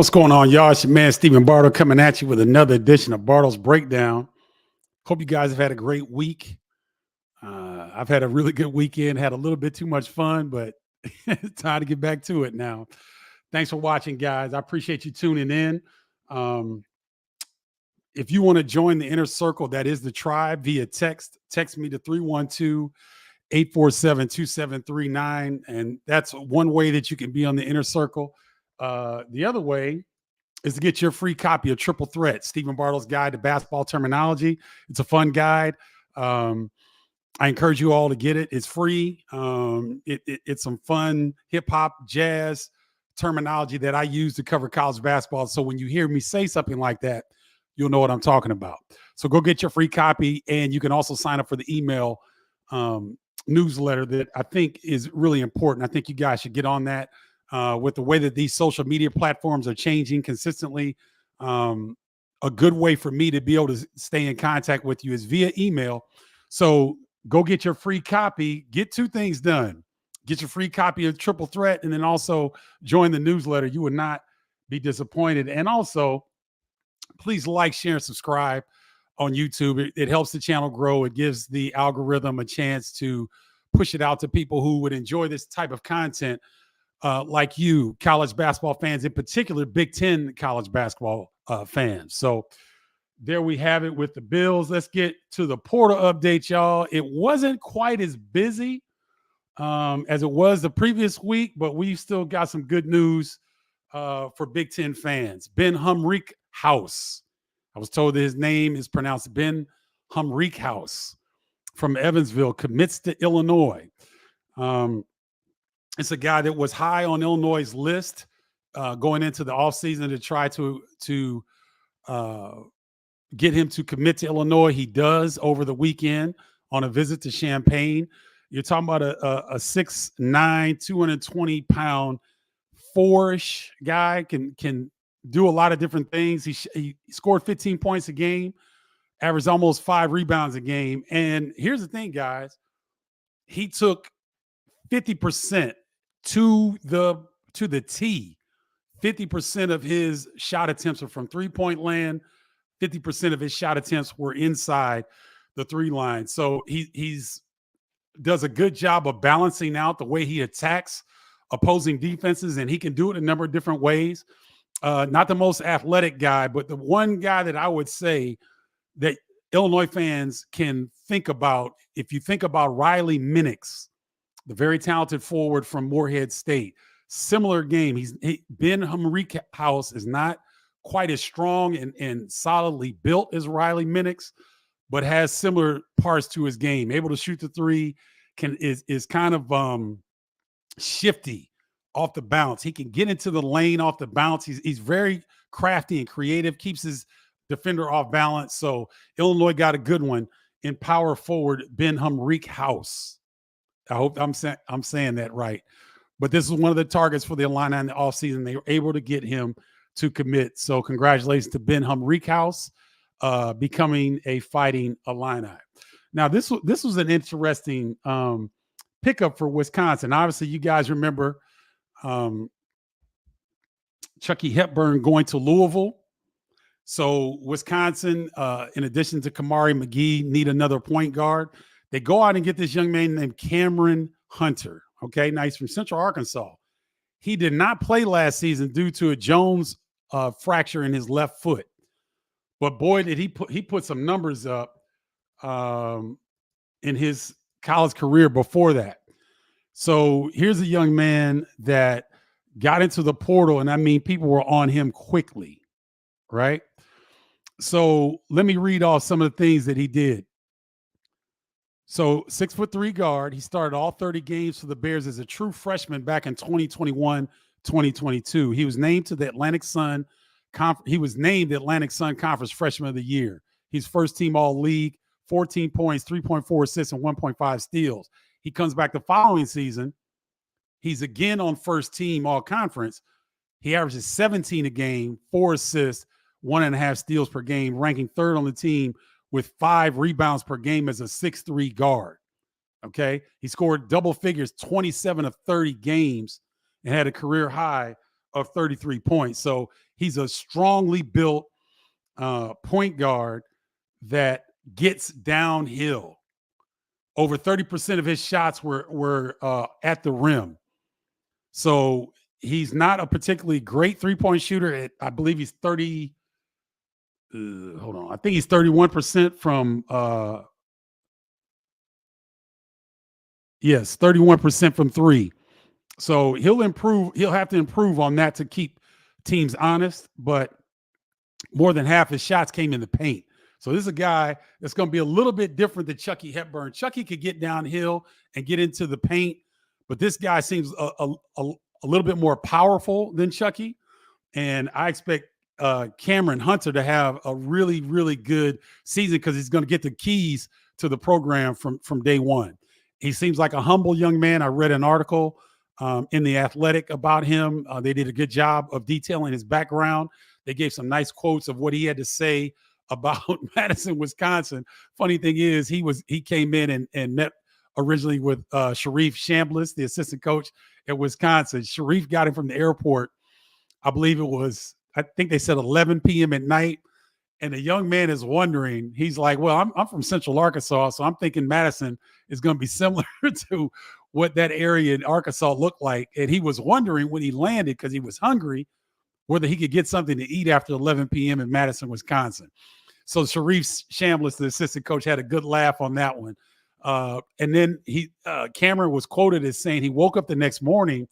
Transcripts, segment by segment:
What's going on, y'all? It's your man, Stephen Bardo, coming at you with another edition of Bardo's Breakdown. Hope you guys have had a great week. I've had a really good weekend, had a little bit too much fun, but it's time to get back to it now. Thanks for watching, guys. I appreciate you tuning in. If you want to join the inner circle, that is the tribe, via text me to 312-847-2739. And that's one way that you can be on the inner circle. The other way is to get your free copy of Triple Threat, Stephen Bardo's Guide to Basketball Terminology. It's a fun guide. I encourage you all to get it. It's free. It's some fun hip-hop, jazz terminology that I use to cover college basketball. So when you hear me say something like that, you'll know what I'm talking about. So go get your free copy, and you can also sign up for the email newsletter that I think is really important. I think you guys should get on that. With the way that these social media platforms are changing consistently, a good way for me to be able to stay in contact with you is via email. So go get your free copy. Get two things done. Get your free copy of Triple Threat, and then also join the newsletter. You would not be disappointed. And also, please like, share, and subscribe on YouTube. It helps the channel grow. It gives the algorithm a chance to push it out to people who would enjoy this type of content. Like you, college basketball fans, in particular, Big Ten college basketball fans. So there we have it with the Bills. Let's get to the portal update, y'all. It wasn't quite as busy as it was the previous week, but we've still got some good news for Big Ten fans. Ben Humrickhouse. I was told that his name is pronounced Ben Humrickhouse from Evansville, commits to Illinois. It's a guy that was high on Illinois' list going into the offseason to try to get him to commit to Illinois. He does over the weekend on a visit to Champaign. You're talking about a 6'9", 220-pound, four-ish guy, can do a lot of different things. He scored 15 points a game, averaged almost 5 rebounds a game. And here's the thing, guys. He took 50% to the T. 50% of his shot attempts are from three-point land. 50% of his shot attempts were inside the three line. So he's does a good job of balancing out the way he attacks opposing defenses, and he can do it a number of different ways. Not the most athletic guy, but the one guy that I would say that Illinois fans can think about, if you think about Riley Minix, the very talented forward from Morehead State. Similar game. Ben Humrickhouse is not quite as strong and solidly built as Riley Minix, but has similar parts to his game. Able to shoot the three, is kind of shifty off the bounce. He can get into the lane off the bounce. He's very crafty and creative, keeps his defender off balance. So Illinois got a good one in power forward Ben Humrickhouse. I hope I'm saying that right. But this is one of the targets for the Illini in the offseason. They were able to get him to commit. So congratulations to Ben Humrickhouse becoming a Fighting Illini. Now, this was an interesting pickup for Wisconsin. Obviously, you guys remember Chucky Hepburn going to Louisville. So Wisconsin, in addition to Kamari McGee, need another point guard. They go out and get this young man named Cameron Hunter. Okay, now he's from Central Arkansas. He did not play last season due to a Jones fracture in his left foot. But boy, did he put some numbers up in his college career before that. So here's a young man that got into the portal, and I mean, people were on him quickly, right? So let me read off some of the things that he did. So 6'3" guard. He started all 30 games for the Bears as a true freshman back in 2021, 2022. He was named to the Atlantic Sun. He was named the Atlantic Sun Conference Freshman of the Year. He's first team All-League, 14 points, 3.4 assists, and 1.5 steals. He comes back the following season. He's again on first team All-Conference. He averages 17 a game, 4 assists, 1.5 steals per game, ranking third on the team with 5 rebounds per game as a 6'3" guard. Okay. He scored double figures 27 of 30 games and had a career high of 33 points. So He's a strongly built point guard that gets downhill. Over 30% of his shots were at the rim. So he's not a particularly great three-point shooter. I believe he's 30. Hold on. I think he's 31% from yes, 31% from three. So he'll improve. He'll have to improve on that to keep teams honest. But more than half his shots came in the paint. So this is a guy that's going to be a little bit different than Chucky Hepburn. Chucky could get downhill and get into the paint, but this guy seems a little bit more powerful than Chucky. And I expect Cameron Hunter to have a really, really good season because he's going to get the keys to the program from day one. He seems like a humble young man. I read an article in The Athletic about him. They did a good job of detailing his background. They gave some nice quotes of what he had to say about Madison, Wisconsin. Funny thing is, he came in and met originally with Sharif Chambliss, the assistant coach at Wisconsin. Sharif got him from the airport. I believe it was, I think they said 11 p.m. at night. And the young man is wondering, he's like, well, I'm from Central Arkansas, so I'm thinking Madison is going to be similar to what that area in Arkansas looked like. And he was wondering when he landed, because he was hungry, whether he could get something to eat after 11 p.m. in Madison, Wisconsin. So Sharif Chambliss, the assistant coach, had a good laugh on that one. And then Cameron was quoted as saying he woke up the next morning,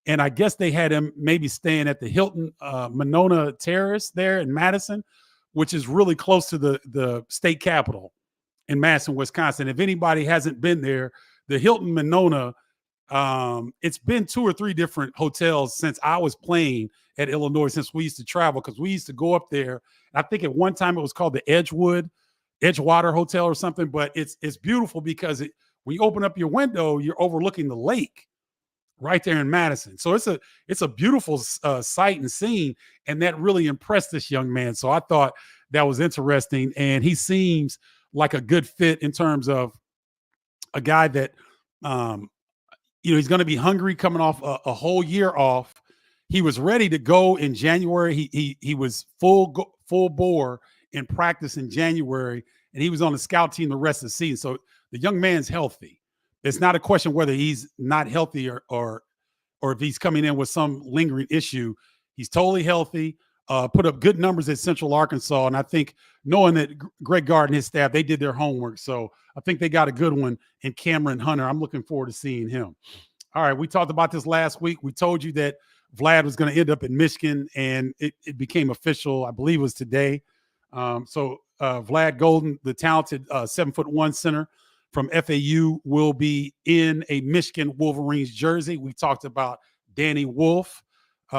and I guess they had him maybe staying at the Hilton Monona Terrace there in Madison, which is really close to the state capitol in Madison, Wisconsin. If anybody hasn't been there, the Hilton Monona, it's been 2 or 3 different hotels since I was playing at Illinois, since we used to travel, because we used to go up there. I think at one time it was called the Edgewater Hotel or something, but it's beautiful because when you open up your window, you're overlooking the lake right there in Madison. So it's a beautiful sight and scene, and that really impressed this young man. So I thought that was interesting, and he seems like a good fit in terms of a guy that he's going to be hungry coming off a whole year off. He was ready to go in January. He was full bore in practice in January, and he was on the scout team the rest of the season. So the young man's healthy. It's not a question whether he's not healthy or if he's coming in with some lingering issue. He's totally healthy, put up good numbers at Central Arkansas. And I think, knowing that Greg Gard and his staff, they did their homework. So I think they got a good one in Cameron Hunter. I'm looking forward to seeing him. All right, we talked about this last week. We told you that Vlad was going to end up in Michigan, and it became official, I believe it was today. So Vlad Golden, the talented 7'1" center from FAU, will be in a Michigan Wolverines jersey. We talked about Danny Wolf.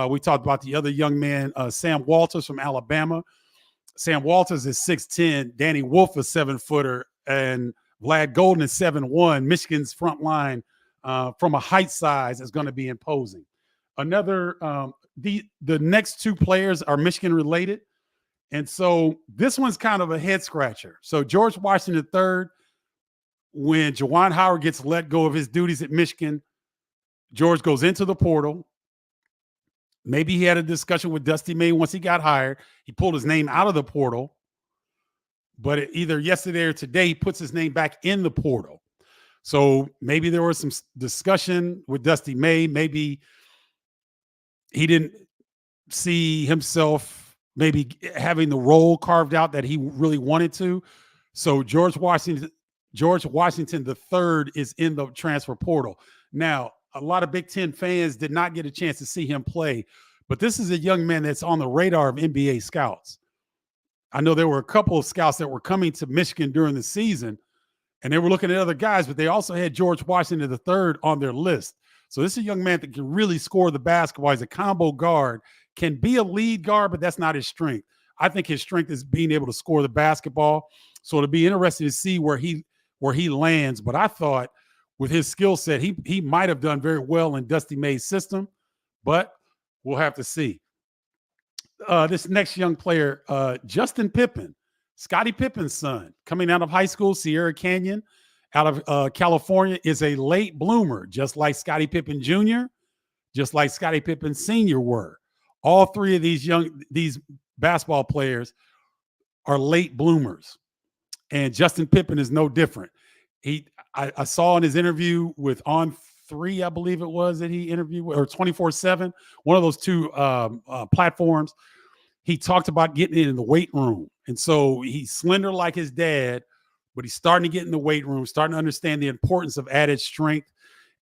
We talked about the other young man, Sam Walters from Alabama. Sam Walters is 6'10". Danny Wolf is 7-footer, and Vlad Golden is 7'1". Michigan's front line from a height size is going to be imposing. Another, the next 2 players are Michigan related. And so this one's kind of a head scratcher. So George Washington III, when Juwan Howard gets let go of his duties at Michigan, George goes into the portal. Maybe he had a discussion with Dusty May once he got hired. He pulled his name out of the portal. But either yesterday or today, he puts his name back in the portal. So maybe there was some discussion with Dusty May. Maybe he didn't see himself maybe having the role carved out that he really wanted to. So George Washington III is in the transfer portal. Now, a lot of Big Ten fans did not get a chance to see him play, but this is a young man that's on the radar of NBA scouts. I know there were a couple of scouts that were coming to Michigan during the season, and they were looking at other guys, but they also had George Washington III on their list. So this is a young man that can really score the basketball. He's a combo guard, can be a lead guard, but that's not his strength. I think his strength is being able to score the basketball. So it'll be interesting to see where he lands. But I thought with his skill set, he might have done very well in Dusty May's system, but we'll have to see. This next young player, Justin Pippen, Scottie Pippen's son, coming out of high school, Sierra Canyon, out of California, is a late bloomer, just like Scottie Pippen Jr., just like Scottie Pippen Sr. were. All three of these basketball players are late bloomers, and Justin Pippen is no different. I saw in his interview with On Three, I believe it was that he interviewed, or 24/7, one of those two platforms. He talked about getting in the weight room, and so he's slender like his dad, but he's starting to get in the weight room, starting to understand the importance of added strength.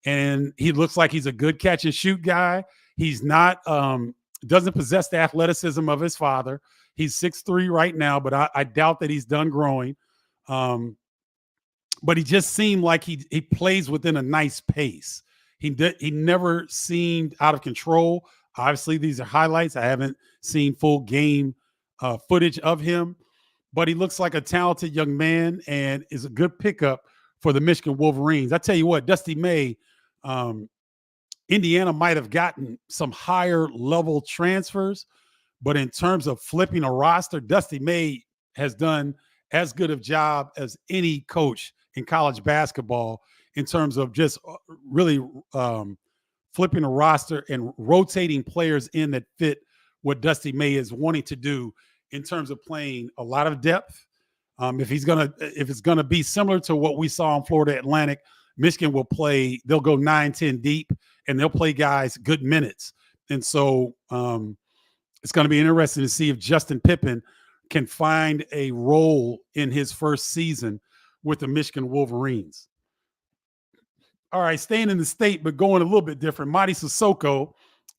And he looks like he's a good catch and shoot guy. He's not doesn't possess the athleticism of his father. He's 6'3" right now, but I doubt that he's done growing. But he just seemed like he plays within a nice pace. He never seemed out of control. Obviously, these are highlights. I haven't seen full game footage of him, but he looks like a talented young man and is a good pickup for the Michigan Wolverines. I tell you what, Dusty May, Indiana might have gotten some higher level transfers, but in terms of flipping a roster, Dusty May has done as good of job as any coach in college basketball in terms of just really flipping a roster and rotating players in that fit what Dusty May is wanting to do in terms of playing a lot of depth. If it's gonna be similar to what we saw in Florida Atlantic, Michigan will play. They'll go 9-10 deep, and they'll play guys good minutes. And so it's going to be interesting to see if Justin Pippen can find a role in his first season with the Michigan Wolverines. All right, staying in the state, but going a little bit different. Marty Sasoko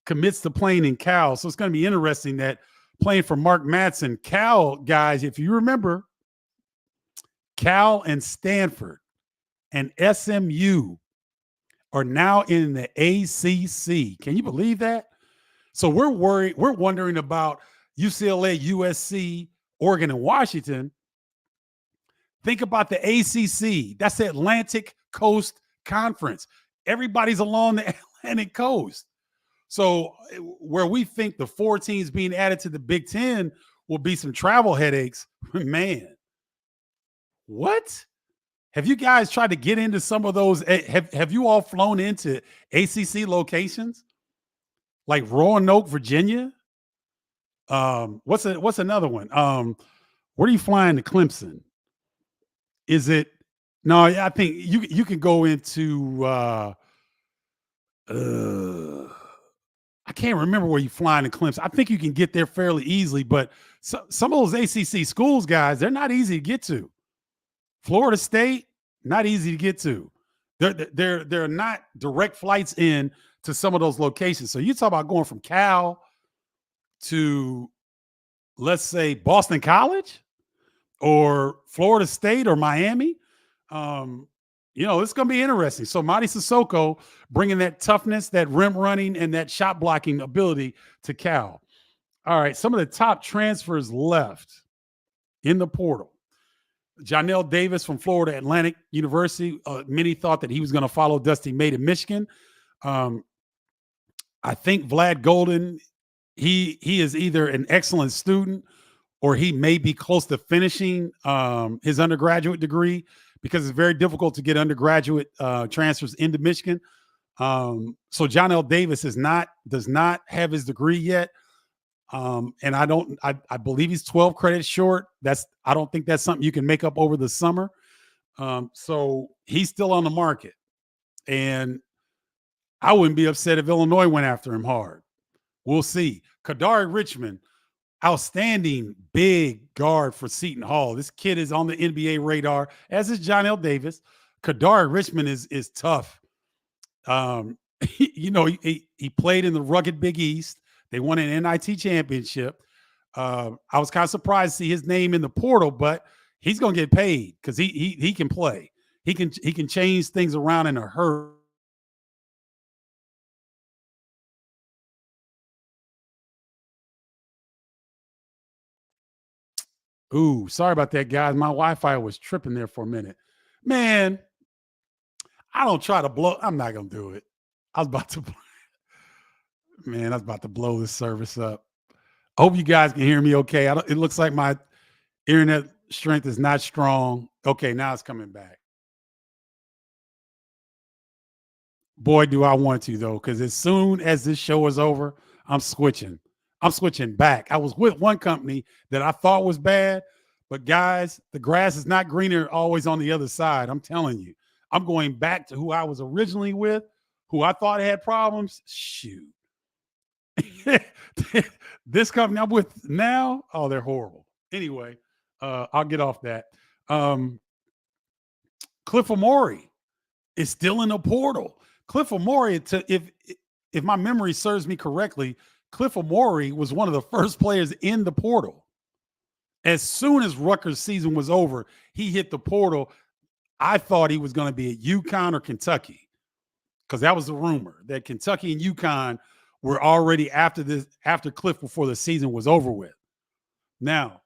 commits to playing in Cal. So it's going to be interesting that playing for Mark Madsen. Cal, guys, if you remember, Cal and Stanford and SMU are now in the ACC. Can you believe that? So we're wondering about UCLA, USC, Oregon, and Washington. Think about the ACC. That's the Atlantic Coast Conference. Everybody's along the Atlantic Coast. So where we think the 4 teams being added to the Big Ten will be some travel headaches, man, what? Have you guys tried to get into some of those? Have you all flown into ACC locations like Roanoke, Virginia? What's another one? Where are you flying to Clemson? Is it? No, I think you can go into. I can't remember where you flying to Clemson. I think you can get there fairly easily, but some of those ACC schools, guys, they're not easy to get to. Florida State, not easy to get to. They're not direct flights in to some of those locations. So you talk about going from Cal to, let's say, Boston College or Florida State or Miami. It's going to be interesting. So Marty Sasoko bringing that toughness, that rim running, and that shot blocking ability to Cal. All right, some of the top transfers left in the portal. Jonell Davis from Florida Atlantic University. Many thought that he was going to follow Dusty May to Michigan. I think Vlad Golden, he is either an excellent student or he may be close to finishing his undergraduate degree, because it's very difficult to get undergraduate transfers into Michigan. So Jonell Davis does not have his degree yet. And I believe he's 12 credits short. I don't think that's something you can make up over the summer. So he's still on the market, and I wouldn't be upset if Illinois went after him hard. We'll see. Kadari Richmond, outstanding big guard for Seton Hall. This kid is on the NBA radar, as is Jonell Davis. Kadari Richmond is tough. He played in the rugged Big East. They won an NIT championship. I was kind of surprised to see his name in the portal, but he's going to get paid because he can play. He can change things around in a hurry. Ooh, sorry about that, guys. My Wi-Fi was tripping there for a minute. Man, I don't try to blow. I'm not going to do it. I was about to blow this service up. I hope you guys can hear me okay. It looks like my internet strength is not strong. Okay, now it's coming back. Boy, do I want to, though, because as soon as this show is over, I'm switching. I'm switching back. I was with one company that I thought was bad, but guys, the grass is not greener always on the other side. I'm telling you, I'm going back to who I was originally with, who I thought had problems. Shoot. This company I'm with now, oh, they're horrible. Anyway, I'll get off that. Cliff Amore is still in the portal. Cliff Amore, if my memory serves me correctly, Cliff Amore was one of the first players in the portal. As soon as Rutgers' season was over, he hit the portal. I thought he was going to be at Yukon or Kentucky, because that was the rumor that Kentucky and Yukon were already after Cliff before the season was over with. Now,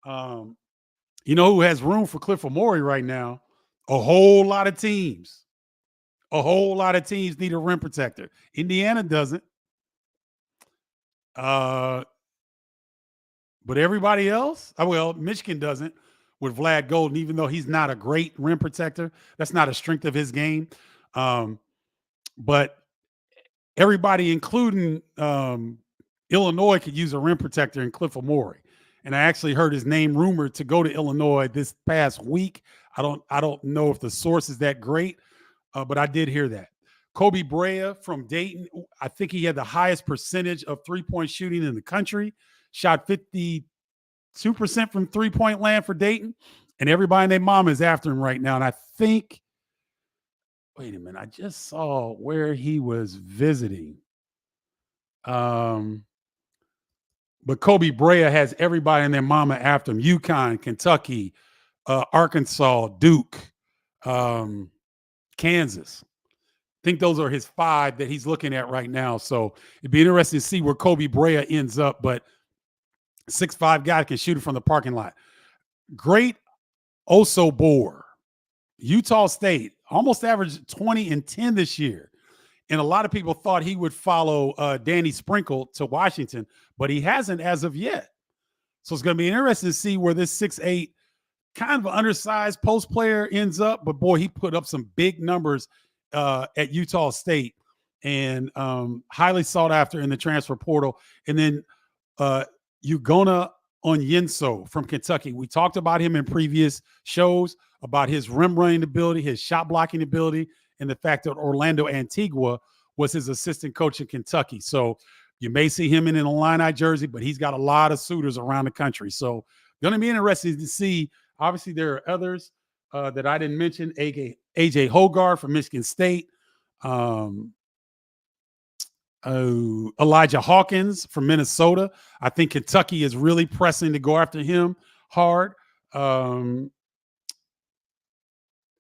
you know who has room for Cliff Amore right now? A whole lot of teams. A whole lot of teams need a rim protector. Indiana doesn't. But everybody else, well, Michigan doesn't with Vlad Golden, even though he's not a great rim protector. That's not a strength of his game. But everybody, including Illinois, could use a rim protector in Cliff Amore. And I actually heard his name rumored to go to Illinois this past week. I don't know if the source is that great, but I did hear that. Kobe Brea from Dayton, I think he had the highest percentage of three-point shooting in the country. Shot 52% from three-point land for Dayton, and everybody and their mama is after him right now. And I think, wait a minute, I just saw where he was visiting. But Kobe Brea has everybody and their mama after him. Yukon, Kentucky, Arkansas, Duke, Kansas. I think those are his 5 that he's looking at right now. So it'd be interesting to see where Kobe Brea ends up. But 6'5" guy can shoot it from the parking lot. Great Oso Boer, Utah State, almost averaged 20 and 10 this year. And a lot of people thought he would follow Danny Sprinkle to Washington, but he hasn't as of yet. So it's going to be interesting to see where this 6'8", kind of undersized post player ends up. But boy, he put up some big numbers at Utah State, and highly sought after in the transfer portal. And then Ugonna Onyenso from Kentucky. We talked about him in previous shows, about his rim running ability, his shot blocking ability, and the fact that Orlando Antigua was his assistant coach in Kentucky. So you may see him in an Illini jersey, but he's got a lot of suitors around the country. So going to be interesting to see. Obviously, there are others that I didn't mention. AJ Hogarth from Michigan State. Elijah Hawkins from Minnesota. I think Kentucky is really pressing to go after him hard.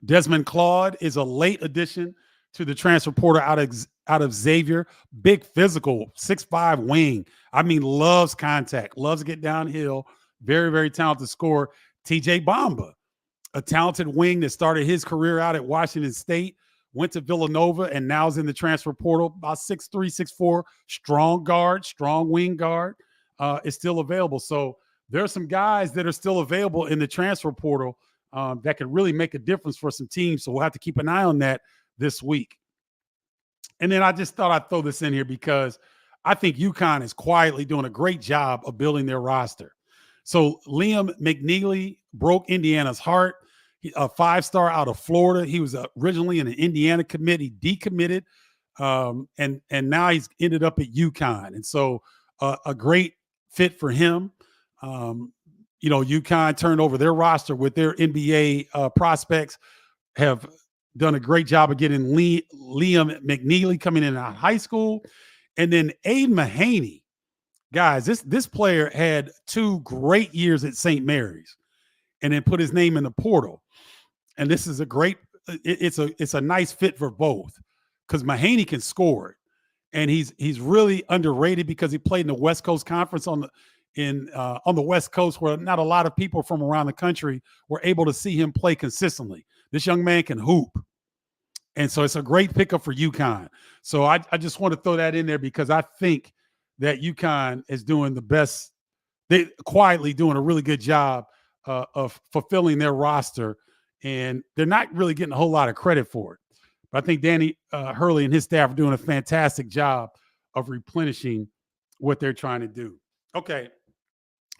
Desmond Claude is a late addition to the transfer portal out of Xavier. Big physical, 6'5" wing. I mean, loves contact, loves to get downhill. Very, very talented scorer. TJ Bamba, a talented wing that started his career out at Washington State, went to Villanova, and now is in the transfer portal. About 6'3", 6'4", strong guard, strong wing guard, is still available. So there are some guys that are still available in the transfer portal that could really make a difference for some teams. So we'll have to keep an eye on that this week. And then I just thought I'd throw this in here because I think Yukon is quietly doing a great job of building their roster. So Liam McNeely broke Indiana's heart. A 5-star out of Florida. He was originally an Indiana commit. He decommitted, and now he's ended up at Yukon. And so a great fit for him. Yukon turned over their roster with their NBA prospects, have done a great job of getting Liam McNeely coming in out of high school. And then Aiden Mahaney. Guys, this player had 2 great years at St. Mary's and then put his name in the portal. And this is it's a nice fit for both, because Mahaney can score it, and he's really underrated because he played in the West Coast Conference on the West Coast, where not a lot of people from around the country were able to see him play consistently. This young man can hoop, and so it's a great pickup for Yukon. So I just want to throw that in there because I think that Yukon is doing the best. They quietly doing a really good job of fulfilling their roster. And they're not really getting a whole lot of credit for it. But I think Danny Hurley and his staff are doing a fantastic job of replenishing what they're trying to do. Okay.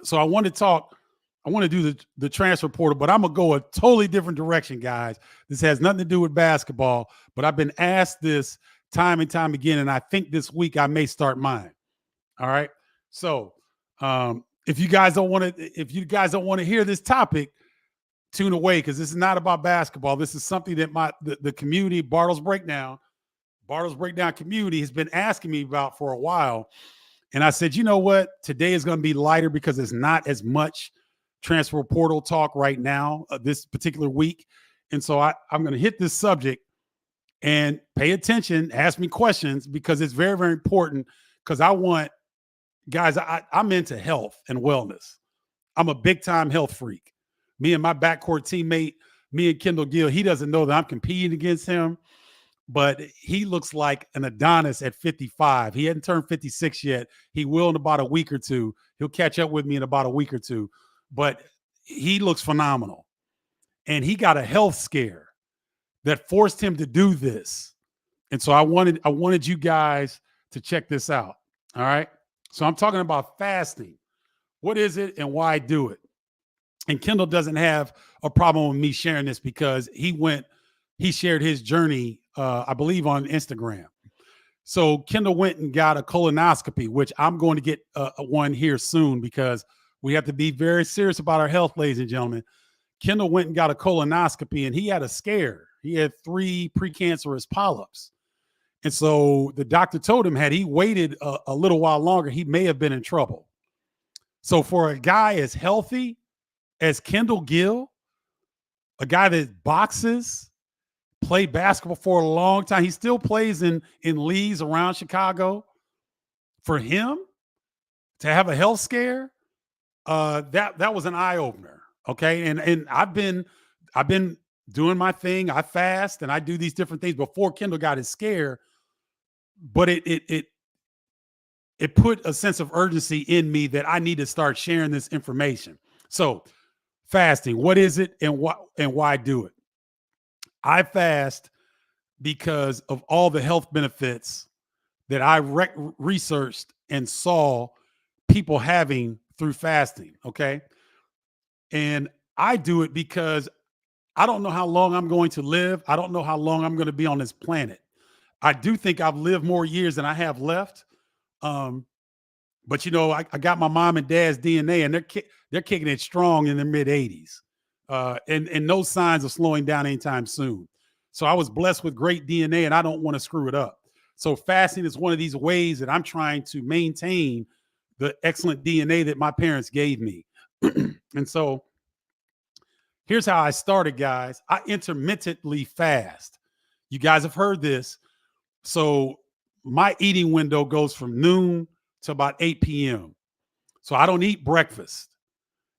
So I want to do the transfer portal, but I'm going to go a totally different direction, guys. This has nothing to do with basketball, but I've been asked this time and time again, and I think this week I may start mine. All right. So if you guys don't want to hear this topic, tune away, because this is not about basketball. This is something that the community, Bardo's Breakdown community has been asking me about for a while. And I said, you know what? Today is going to be lighter because there's not as much transfer portal talk right now, this particular week. And so I'm going to hit this subject and pay attention, ask me questions, because it's very, very important. Because I want, guys, I'm into health and wellness. I'm a big time health freak. Me and my backcourt teammate, me and Kendall Gill, he doesn't know that I'm competing against him, but he looks like an Adonis at 55. He hadn't turned 56 yet. He will in about a week or two. He'll catch up with me in about a week or two, but he looks phenomenal. And he got a health scare that forced him to do this. And so I wanted you guys to check this out. All right. So I'm talking about fasting. What is it and why do it? And Kendall doesn't have a problem with me sharing this because he shared his journey, I believe, on Instagram. So Kendall went and got a colonoscopy, which I'm going to get one here soon because we have to be very serious about our health, ladies and gentlemen. Kendall went and got a colonoscopy, and he had a scare. He had 3 precancerous polyps. And so the doctor told him, had he waited a little while longer, he may have been in trouble. So for a guy as healthy as Kendall Gill, a guy that boxes, played basketball for a long time, he still plays in leagues around Chicago. For him to have a health scare, that was an eye opener. Okay, and I've been doing my thing. I fast and I do these different things before Kendall got his scare, but it put a sense of urgency in me that I need to start sharing this information. So, fasting, what is it and why do it? I fast because of all the health benefits that I researched and saw people having through fasting. Okay. And I do it because I don't know how long I'm going to live. I don't know how long I'm going to be on this planet. I do think I've lived more years than I have left. But I got my mom and dad's DNA, and they're kicking it strong in their mid 80s, and no signs of slowing down anytime soon. So I was blessed with great DNA, and I don't want to screw it up. So fasting is one of these ways that I'm trying to maintain the excellent DNA that my parents gave me. And so here's how I started, guys. I intermittently fast. You guys have heard this. So my eating window goes from noon to about 8 p.m. So I don't eat breakfast.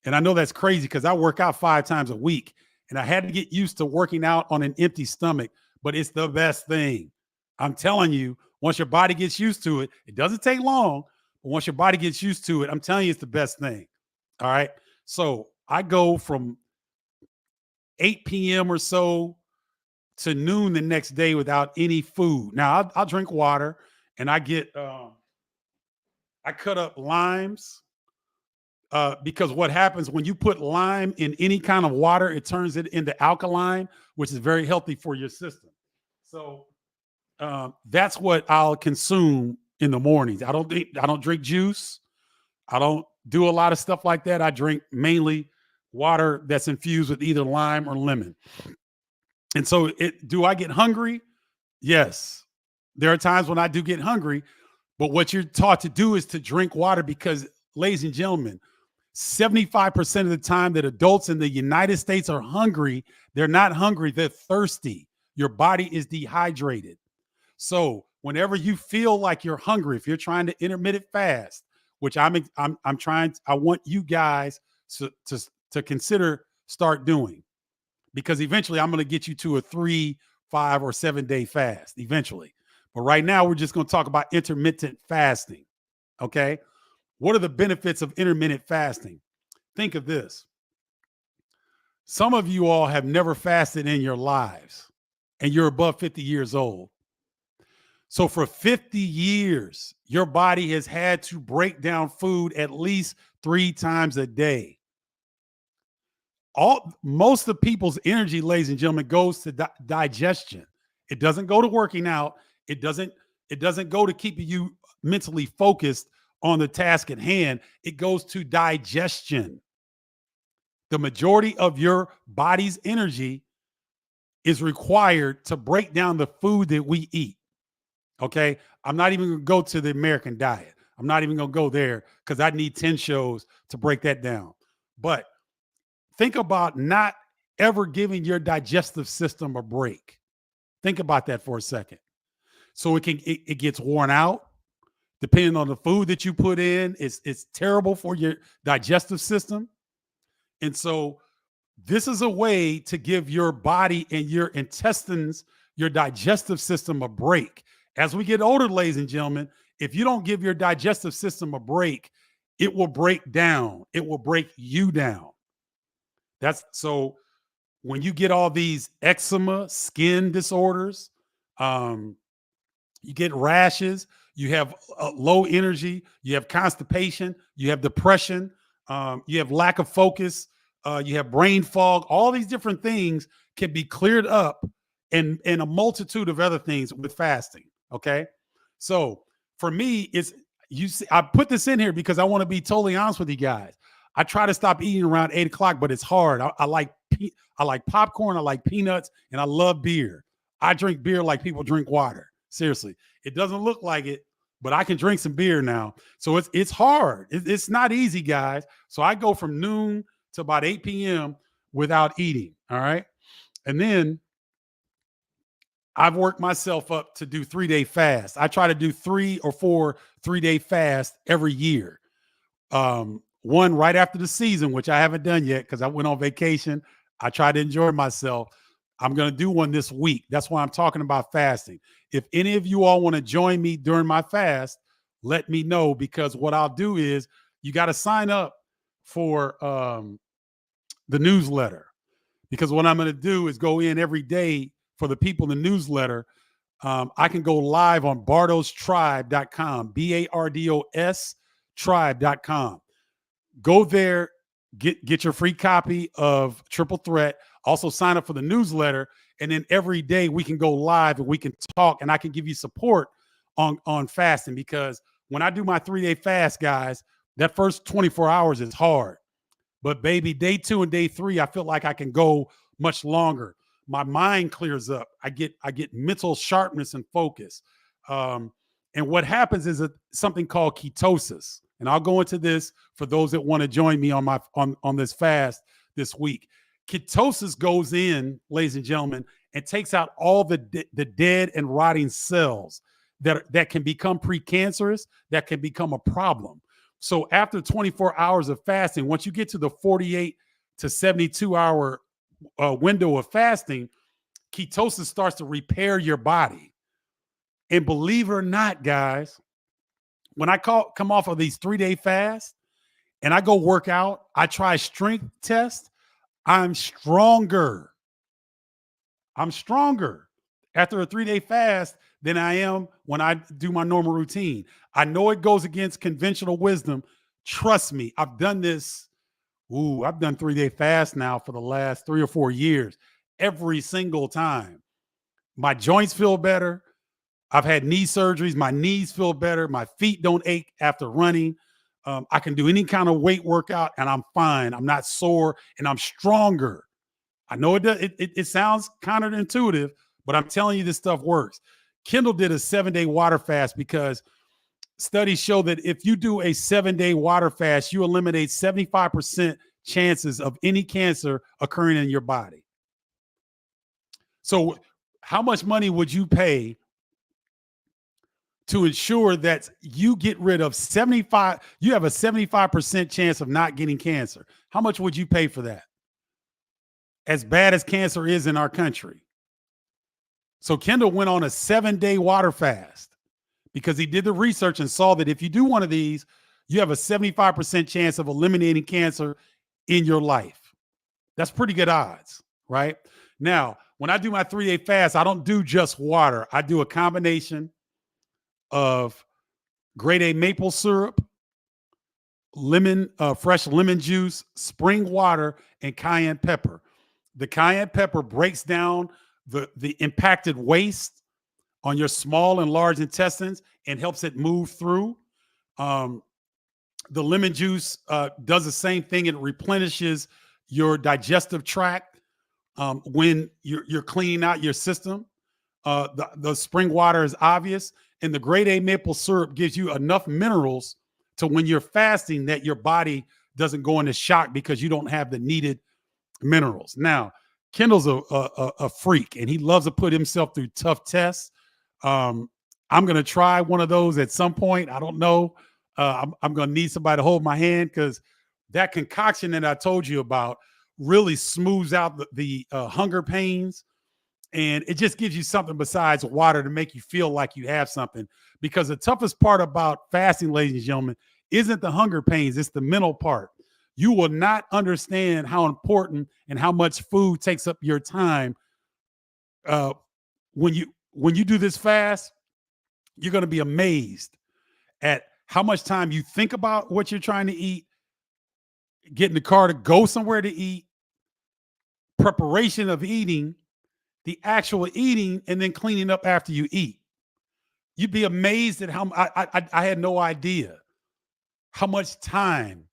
And I know that's crazy because I work out 5 times a week. And I had to get used to working out on an empty stomach, but it's the best thing. I'm telling you, once your body gets used to it, it doesn't take long, but once your body gets used to it, I'm telling you, it's the best thing. All right. So I go from 8 p.m. or so to noon the next day without any food. Now I'll drink water, and I cut up limes, because what happens when you put lime in any kind of water, it turns it into alkaline, which is very healthy for your system. So that's what I'll consume in the mornings. I don't drink juice. I don't do a lot of stuff like that. I drink mainly water that's infused with either lime or lemon. And so do I get hungry? Yes. There are times when I do get hungry, but what you're taught to do is to drink water because, ladies and gentlemen, 75% of the time that adults in the United States are hungry, they're not hungry, they're thirsty. Your body is dehydrated. So whenever you feel like you're hungry, if you're trying to intermittent fast, which I'm trying, I want you guys to consider start doing, because eventually I'm going to get you to a 3, 5, or 7 day fast eventually. But right now we're just going to talk about intermittent fasting. Okay. What are the benefits of intermittent fasting? Think of this. Some of you all have never fasted in your lives, and you're above 50 years old. So for 50 years, your body has had to break down food at least 3 times a day. Most of people's energy, ladies and gentlemen, goes to digestion. It doesn't go to working out. It doesn't go to keeping you mentally focused on the task at hand. It goes to digestion. The majority of your body's energy is required to break down the food that we eat. Okay. I'm not even going to go to the American diet. I'm not even going to go there because I need 10 shows to break that down. But think about not ever giving your digestive system a break. Think about that for a second. So it gets worn out. Depending on the food that you put in, it's terrible for your digestive system. And so this is a way to give your body and your intestines, your digestive system a break. As we get older, ladies and gentlemen, if you don't give your digestive system a break, it will break down. It will break you down. That's so when you get all these eczema, skin disorders, you get rashes, you have low energy, you have constipation, you have depression, you have lack of focus, you have brain fog. All these different things can be cleared up and a multitude of other things with fasting. Okay. So for me, I put this in here because I want to be totally honest with you guys. I try to stop eating around 8 o'clock, but it's hard. I like popcorn, I like peanuts, and I love beer. I drink beer like people drink water. Seriously, it doesn't look like it, but I can drink some beer now. So it's hard. It's not easy, guys. So I go from noon to about 8 p.m. without eating. All right. And then I've worked myself up to do 3-day fast. I try to do 3 or 4 3-day fasts every year. One right after the season, which I haven't done yet because I went on vacation. I try to enjoy myself. I'm going to do one this week. That's why I'm talking about fasting. If any of you all want to join me during my fast, let me know, because what I'll do is you got to sign up for the newsletter, because what I'm going to do is go in every day for the people in the newsletter. I can go live on bardostribe.com, BARDOS tribe.com. Go there, get your free copy of Triple Threat. Also sign up for the newsletter, and then every day we can go live and we can talk, and I can give you support on fasting, because when I do my 3-day fast, guys, that first 24 hours is hard. But baby, day 2 and day 3, I feel like I can go much longer. My mind clears up. I get mental sharpness and focus. And what happens is something called ketosis. And I'll go into this for those that want to join me on this fast this week. Ketosis goes in, ladies and gentlemen, and takes out all the dead and rotting cells that can become precancerous, that can become a problem. So after 24 hours of fasting, once you get to the 48 to 72 hour window of fasting, ketosis starts to repair your body. And believe it or not, guys, when I come off of these 3-day fasts and I go work out, I try strength test, I'm stronger. I'm stronger after a 3-day fast than I am when I do my normal routine. I know it goes against conventional wisdom. Trust me, I've done this. I've done 3-day fast now for the last 3 or 4 years. Every single time. My joints feel better. I've had knee surgeries. My knees feel better. My feet don't ache after running. I can do any kind of weight workout and I'm fine. I'm not sore and I'm stronger. I know it sounds counterintuitive, but I'm telling you, this stuff works. Kendall did a 7-day water fast because studies show that if you do a 7-day water fast, you eliminate 75% chances of any cancer occurring in your body. So how much money would you pay to ensure that you get rid of you have a 75% chance of not getting cancer? How much would you pay for that? As bad as cancer is in our country. So Kendall went on a 7-day water fast because he did the research and saw that if you do one of these, you have a 75% chance of eliminating cancer in your life. That's pretty good odds, right? Now, when I do my 3-day fast, I don't do just water. I do a combination of grade A maple syrup, fresh lemon juice, spring water, and cayenne pepper. The cayenne pepper breaks down the impacted waste on your small and large intestines and helps it move through. Um, the lemon juice does the same thing. It replenishes your digestive tract when you're cleaning out your system. The spring water is obvious, and the grade A maple syrup gives you enough minerals to when you're fasting that your body doesn't go into shock because you don't have the needed minerals. Now, Kendall's a freak, and he loves to put himself through tough tests. I'm going to try one of those at some point. I don't know. I'm going to need somebody to hold my hand because that concoction that I told you about really smooths out the hunger pains. And it just gives you something besides water to make you feel like you have something. Because the toughest part about fasting, ladies and gentlemen, isn't the hunger pains, it's the mental part. You will not understand how important and how much food takes up your time. When you do this fast, you're going to be amazed at how much time you think about what you're trying to eat, get in the car to go somewhere to eat, preparation of eating, the actual eating, and then cleaning up after you eat. You'd be amazed at how I had no idea how much time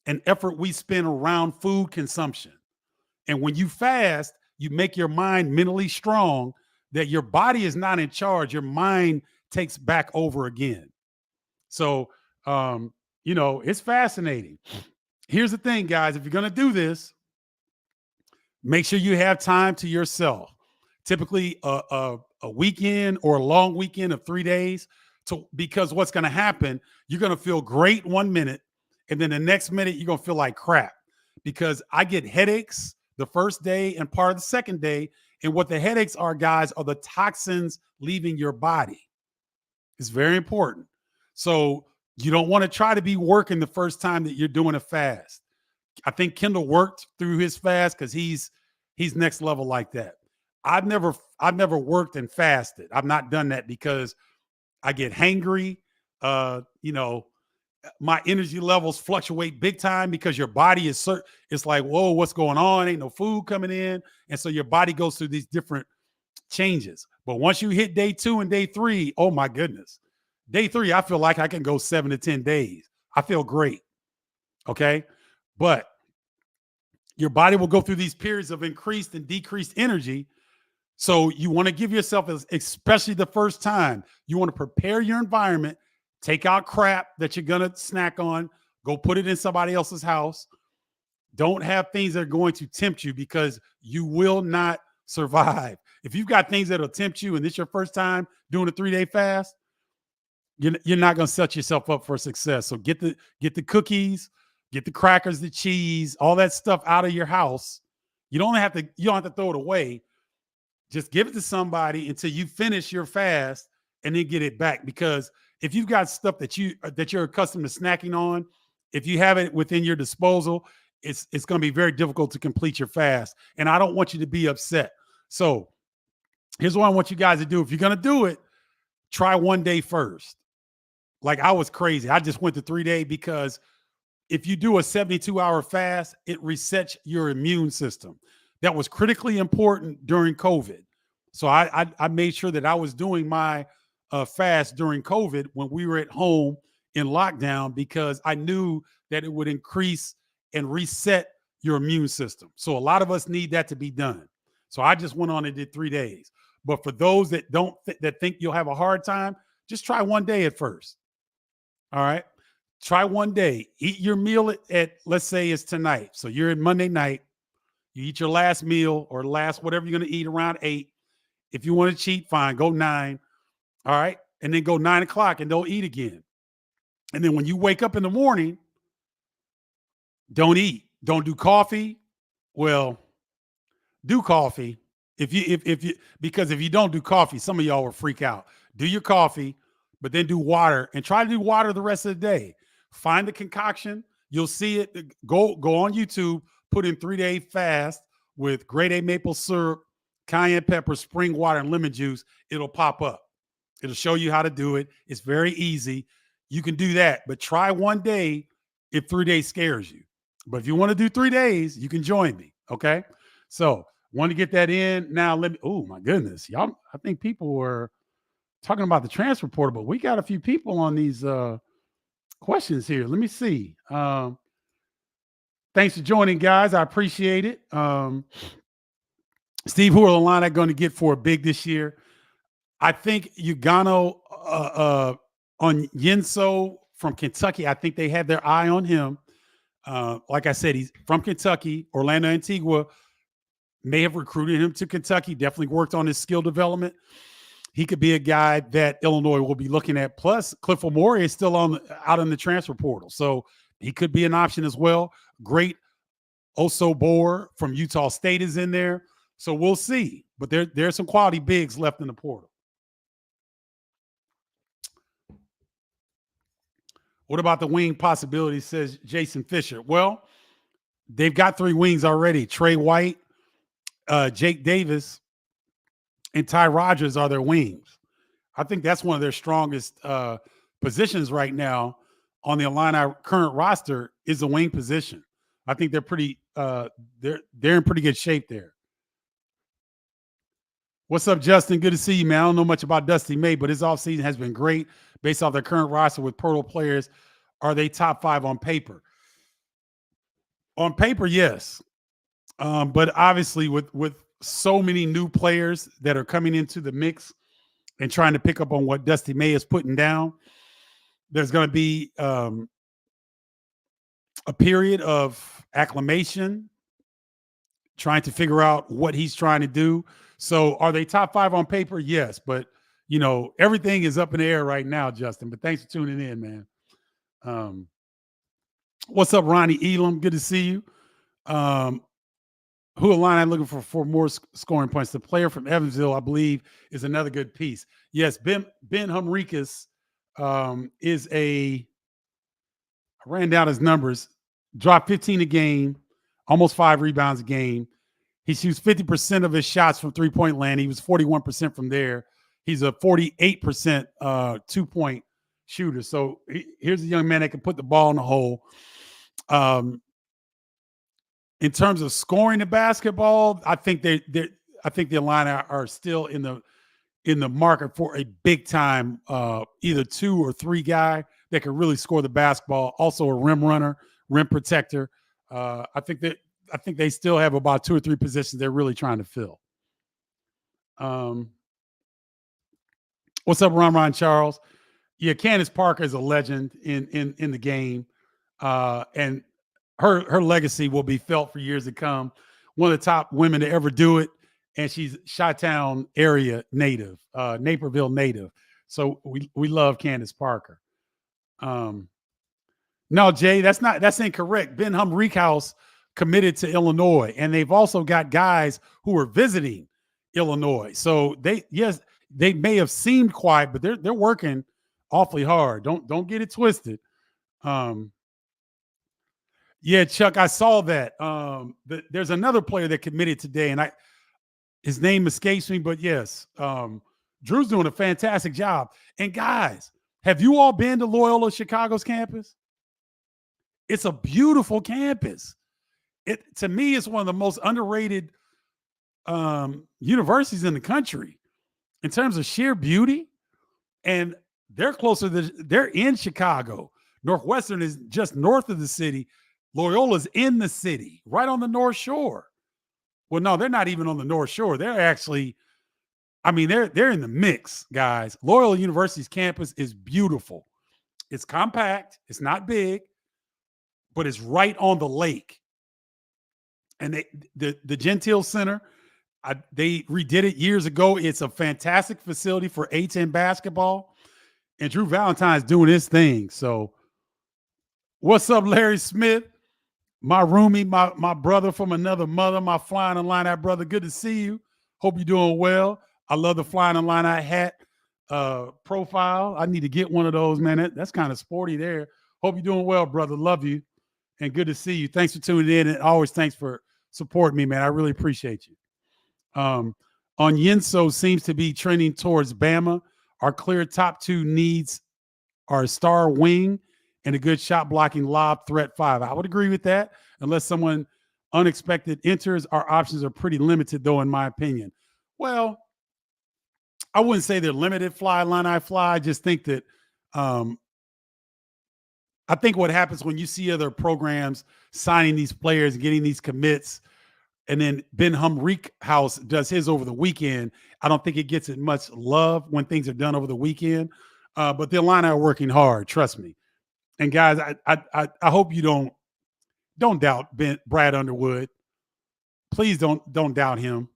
and effort we spend around food consumption. And when you fast, you make your mind mentally strong that your body is not in charge. Your mind takes back over again. So, it's fascinating. Here's the thing, guys. If you're going to do this, make sure you have time to yourself. Typically a weekend or a long weekend of 3 days, because what's going to happen, you're going to feel great 1 minute, and then the next minute you're going to feel like crap, because I get headaches the first day and part of the second day. And what the headaches are, guys, are the toxins leaving your body. It's very important. So you don't want to try to be working the first time that you're doing a fast. I think Kendall worked through his fast because he's next level like that. I've never worked and fasted. I've not done that because I get hangry. My energy levels fluctuate big time because your body it's like, whoa, what's going on? Ain't no food coming in. And so your body goes through these different changes. But once you hit day 2 and day 3, oh my goodness. Day 3, I feel like I can go 7 to 10 days. I feel great. Okay. But your body will go through these periods of increased and decreased energy. So you want to give yourself, especially the first time, you want to prepare your environment, take out crap that you're going to snack on, go put it in somebody else's house. Don't have things that are going to tempt you, because you will not survive. If you've got things that'll tempt you and this is your first time doing a 3-day fast, you're not going to set yourself up for success. So get the cookies, get the crackers, the cheese, all that stuff out of your house. You don't have to throw it away. Just give it to somebody until you finish your fast and then get it back. Because if you've got stuff that you're accustomed to snacking on, if you have it within your disposal, it's going to be very difficult to complete your fast. And I don't want you to be upset. So here's what I want you guys to do. If you're going to do it, try 1 day first. Like I was crazy. I just went to 3 day because if you do a 72-hour fast, it resets your immune system. That was critically important during COVID. So I made sure that I was doing my fast during COVID when we were at home in lockdown, because I knew that it would increase and reset your immune system. So a lot of us need that to be done. So I just went on and did 3 days. But for those that that think you'll have a hard time, just try 1 day at first. All right. Try 1 day. Eat your meal at let's say it's tonight. So you're at Monday night. You eat your last meal or last whatever you're going to eat around 8. If you want to cheat, fine, go 9. All right. And then go 9 o'clock and don't eat again. And then when you wake up in the morning, don't eat. Don't do coffee. Well, do coffee. Because if you don't do coffee, some of y'all will freak out. Do your coffee, but then do water, and try to do water the rest of the day. Find the concoction. You'll see it. Go on YouTube, put in 3-day fast with grade A maple syrup, cayenne pepper, spring water, and lemon juice. It'll pop up. It'll show you how to do it. It's very easy. You can do that, but try one day if 3 days scares you. But if you want to do 3 days, you can join me. Okay. So want to get that in. Now let me, oh my goodness. Y'all, I think people were talking about the transfer portal, but we got a few people on these questions here. Let me see. Thanks for joining, guys. I appreciate it. Steve, who are the line going to get for a big this year? I think Ugano on Yinso from Kentucky. I think they had their eye on him. Like I said, he's from Kentucky. Orlando Antigua may have recruited him to Kentucky. Definitely worked on his skill development. He could be a guy that Illinois will be looking at. Plus, Cliff Omori is still out in the transfer portal, so he could be an option as well. Great Osobor from Utah State is in there. So we'll see. But there's some quality bigs left in the portal. What about the wing possibility, says Jason Fisher? Well, they've got 3 wings already. Trey White, Jake Davis, and Ty Rogers are their wings. I think that's one of their strongest positions right now on the Illini current roster is the wing position. I think they're pretty they're in pretty good shape there. What's up, Justin? Good to see you, man. I don't know much about Dusty May, but his offseason has been great based off their current roster with portal players. Are they top 5 on paper? On paper, yes. But obviously with so many new players that are coming into the mix and trying to pick up on what Dusty May is putting down, there's going to be a period of acclimation, trying to figure out what he's trying to do. So are they top 5 on paper? Yes. But, everything is up in the air right now, Justin. But thanks for tuning in, man. What's up, Ronnie Elam? Good to see you. Who Illini looking for more scoring points? The player from Evansville, I believe, is another good piece. Yes, Ben Humrikas is I ran down his numbers, dropped 15 a game, almost 5 rebounds a game. He shoots 50% of his shots from three-point land. He was 41% from there. He's a 48% two-point shooter. So here's a young man that can put the ball in the hole. In terms of scoring the basketball, I think the Illini are still in the market for a big time either 2 or 3 guy that can really score the basketball. Also a rim runner, rim protector. I think they still have about 2 or 3 positions they're really trying to fill. What's up, Ron Charles? Yeah, Candace Parker is a legend in the game, and her legacy will be felt for years to come. One of the top women to ever do it, and she's Chi-Town area native, Naperville native. So we love Candace Parker. No, Jay, that's incorrect. Ben Humrikas committed to Illinois, and they've also got guys who are visiting Illinois. So they may have seemed quiet, but they're working awfully hard. Don't get it twisted. Yeah, Chuck, I saw that. There's another player that committed today, and his name escapes me, but yes, Drew's doing a fantastic job. And guys, have you all been to Loyola Chicago's campus? It's a beautiful campus. To me, it's one of the most underrated universities in the country in terms of sheer beauty. And they're they're in Chicago. Northwestern is just north of the city. Loyola's in the city, right on the North Shore. Well, no, they're not even on the North Shore. They're actually, they're in the mix, guys. Loyola University's campus is beautiful. It's compact. It's not big, but it's right on the lake. And the Gentile Center, they redid it years ago. It's a fantastic facility for A-10 basketball. And Drew Valentine's doing his thing. So what's up, Larry Smith? My roomie, my brother from another mother, my Flying Illini brother. Good to see you. Hope you're doing well. I love the Flying Illini hat profile. I need to get one of those, man. That's kind of sporty there. Hope you're doing well, brother. Love you. And good to see you. Thanks for tuning in. And always thanks for supporting me, man. I really appreciate you. On Yinso seems to be trending towards Bama. Our clear top two needs are a star wing and a good shot blocking lob threat 5. I would agree with that. Unless someone unexpected enters, our options are pretty limited, though, in my opinion. Well, I wouldn't say they're limited, fly, line, I fly. I just think that I think what happens when you see other programs signing these players, getting these commits, and then Ben House does his over the weekend. I don't think it gets as much love when things are done over the weekend. But the Illini are working hard, trust me. And guys, I hope you don't doubt Brad Underwood. Please don't doubt him,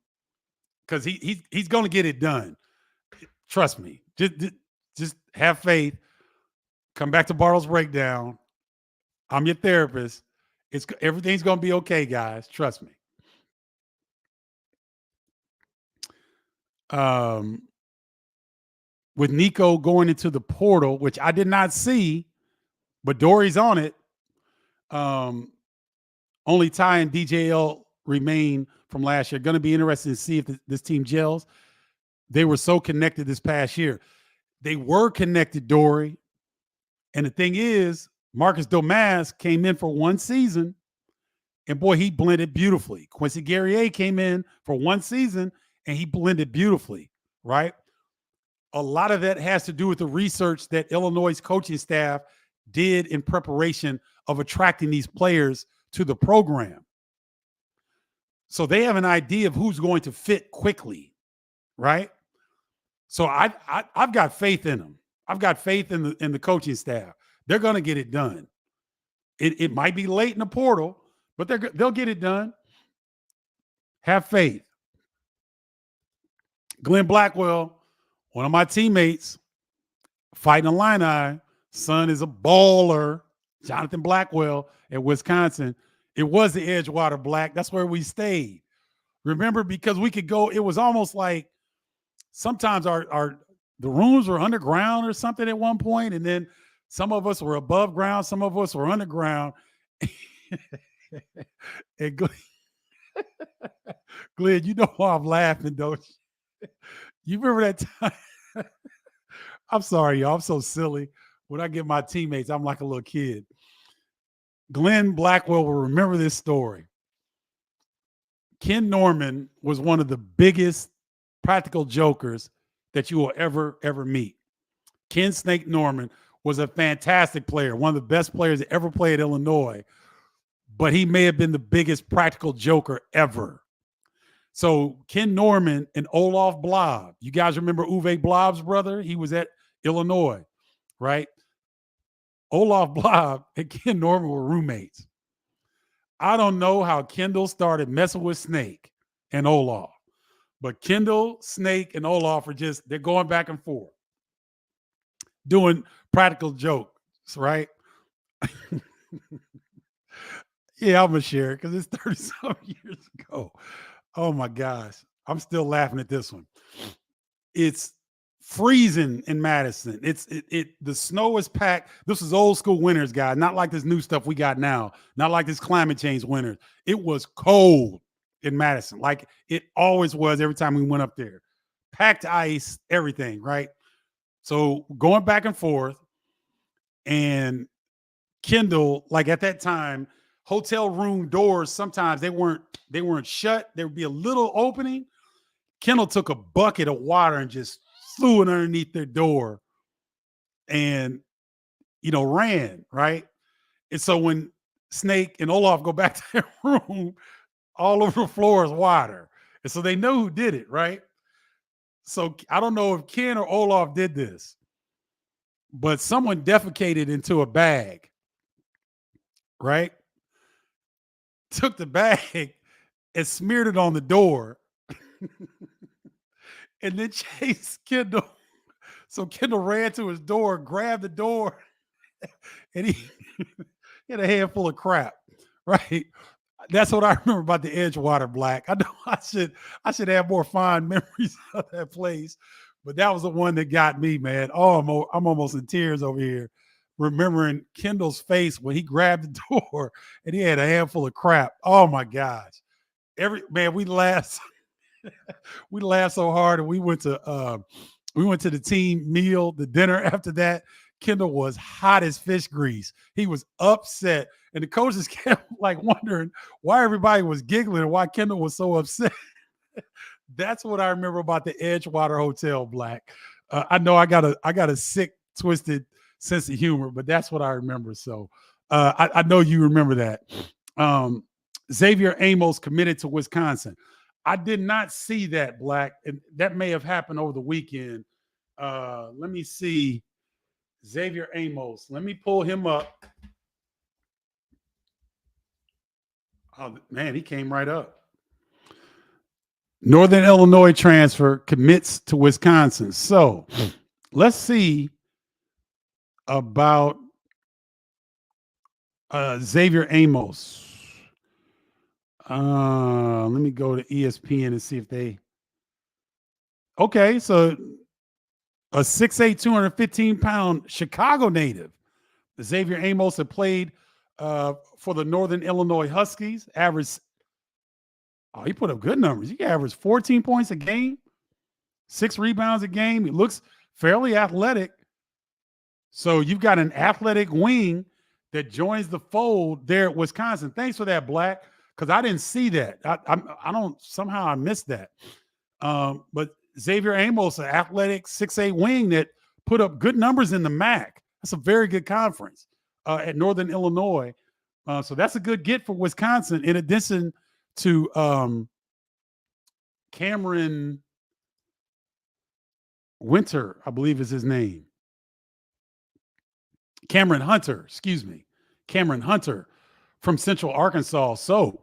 because he's going to get it done. Trust me. Just have faith. Come back to Bardo's breakdown. I'm your therapist. Everything's going to be okay, guys. Trust me. With Nico going into the portal, which I did not see, but Dory's on it. Only Ty and DJL remain from last year. Going to be interested to see if this team gels. They were so connected this past year. They were connected, Dory. And the thing is, Marcus Domas came in for one season, and boy, he blended beautifully. Quincy Guerrier came in for one season, and he blended beautifully, right? A lot of that has to do with the research that Illinois' coaching staff did in preparation of attracting these players to the program. So they have an idea of who's going to fit quickly, right? So I've got faith in them. I've got faith in the coaching staff. They're going to get it done. It might be late in the portal, but they'll get it done. Have faith. Glenn Blackwell, one of my teammates, fighting Illini, son is a baller. Jonathan Blackwell at Wisconsin. It was the Edgewater Black. That's where we stayed. Remember, because we could go, it was almost like sometimes the rooms were underground or something at one point, and then some of us were above ground, some of us were underground. And Glenn, you know why I'm laughing, don't you? You remember that time? I'm sorry, y'all. I'm so silly. When I get my teammates, I'm like a little kid. Glenn Blackwell will remember this story. Ken Norman was one of the biggest practical jokers that you will ever meet. Ken Snake Norman was a fantastic player, one of the best players that ever played at Illinois, but he may have been the biggest practical joker ever. So Ken Norman and Olaf Blob, you guys remember Uwe Blob's brother? He was at Illinois, right? Olaf Blob and Ken Norman were roommates. I don't know how Kendall started messing with Snake and Olaf, but Kendall, Snake, and Olaf they're going back and forth, doing practical jokes, right? Yeah, I'm going to share it because it's 30-something years ago. Oh, my gosh. I'm still laughing at this one. It's freezing in Madison. The snow is packed. This is old school winters, guys. Not like this new stuff we got now. Not like this climate change winters. It was cold in Madison, like it always was every time we went up there. Packed ice, everything, right? So going back and forth, and Kendall, like at that time, hotel room doors, sometimes they weren't shut. There would be a little opening. Kendall took a bucket of water and just threw it underneath their door and, ran, right? And so when Snake and Olaf go back to their room, all over the floor is water. And so they know who did it, right? So I don't know if Ken or Olaf did this, but someone defecated into a bag, right? Took the bag and smeared it on the door and then chased Kendall. So Kendall ran to his door, grabbed the door, and he had a handful of crap, right? That's what I remember about the Edgewater Black. I know I should have more fond memories of that place, but that was the one that got me, man. Oh, I'm almost in tears over here, remembering Kendall's face when he grabbed the door and he had a handful of crap. Oh my gosh. We laughed. We laughed so hard, and we went to We went to the team meal, the dinner after that. Kendall was hot as fish grease. He was upset. And the coaches kept like wondering why everybody was giggling and why Kendall was so upset. That's what I remember about the Edgewater Hotel, Black. I know I got a sick, twisted sense of humor, but that's what I remember. So I know you remember that. Xavier Amos committed to Wisconsin. I did not see that, Black, and that may have happened over the weekend. Let me see. Xavier Amos. Let me pull him up. Oh man, he came right up. Northern Illinois transfer commits to Wisconsin. So let's see about Xavier Amos. Let me go to ESPN and see if they. Okay, so a 6'8", 215-pound Chicago native. Xavier Amos had played for the Northern Illinois Huskies. Averaged. Oh, he put up good numbers. He averaged 14 points a game, 6 rebounds a game. He looks fairly athletic. So you've got an athletic wing that joins the fold there at Wisconsin. Thanks for that, Black, because I didn't see that. I don't somehow I missed that. But Xavier Amos, an athletic 6'8" wing that put up good numbers in the MAC. That's a very good conference at Northern Illinois. So that's a good get for Wisconsin. In addition to Cameron Winter, I believe is his name. Cameron Hunter, excuse me. Cameron Hunter from Central Arkansas. So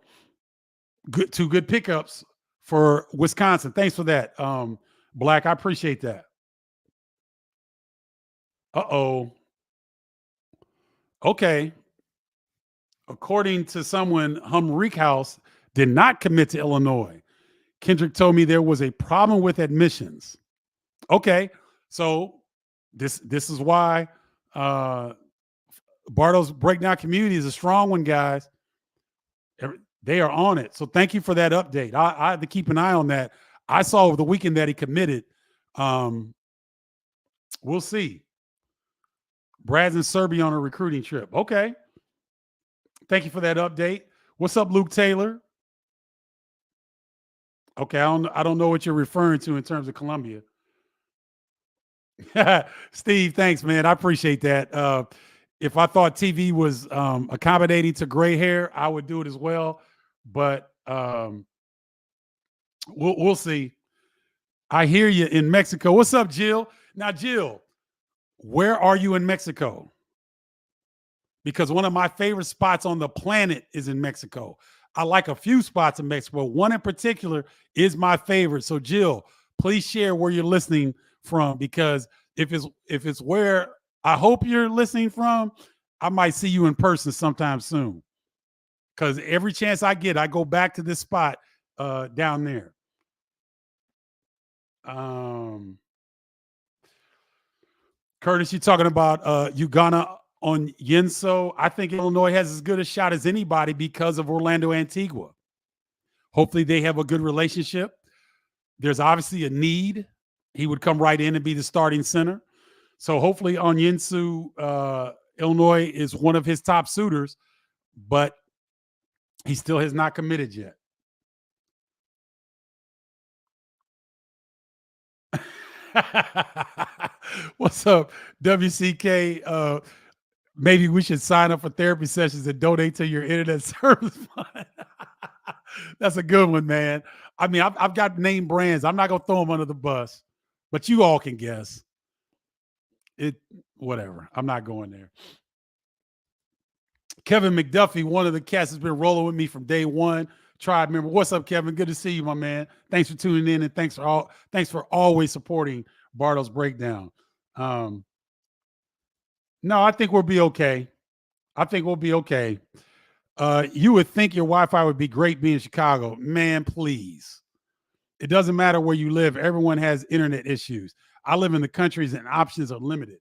two good pickups for Wisconsin. Thanks for that, Black. I appreciate that. Uh-oh. Okay. According to someone, House did not commit to Illinois. Kendrick told me there was a problem with admissions. Okay. So this is why Bardo's breakdown community is a strong one, guys. They are on it. So thank you for that update. I had to keep an eye on that. I saw over the weekend that he committed. We'll see. Brad's in Serbia on a recruiting trip. Okay. Thank you for that update. What's up, Luke Taylor? Okay, I don't know what you're referring to in terms of Columbia. Steve, thanks, man. I appreciate that. If I thought TV was accommodating to gray hair, I would do it as well. But we'll see. I hear you in Mexico. What's up, Jill? Now, Jill, where are you in Mexico? Because one of my favorite spots on the planet is in Mexico. I like a few spots in Mexico. One in particular is my favorite. So, Jill, please share where you're listening from, because if it's where I hope you're listening from, I might see you in person sometime soon. Because every chance I get, I go back to this spot down there. Curtis, you're talking about Uganda on Yenso. I think Illinois has as good a shot as anybody because of Orlando Antigua. Hopefully they have a good relationship. There's obviously a need. He would come right in and be the starting center. So hopefully Onyensu, Illinois is one of his top suitors, but he still has not committed yet. What's up, WCK? Maybe we should sign up for therapy sessions and donate to your internet service fund. That's a good one, man. I mean, I've got name brands. I'm not going to throw them under the bus, but you all can guess. Whatever. I'm not going there. Kevin McDuffie, one of the cats, has been rolling with me from day one. Tribe member. What's up, Kevin? Good to see you, my man. Thanks for tuning in, and thanks for always supporting Bardo's breakdown. No, I think we'll be okay. You would think your Wi-Fi would be great being in Chicago. Man, please. It doesn't matter where you live. Everyone has internet issues. I live in the countries and options are limited.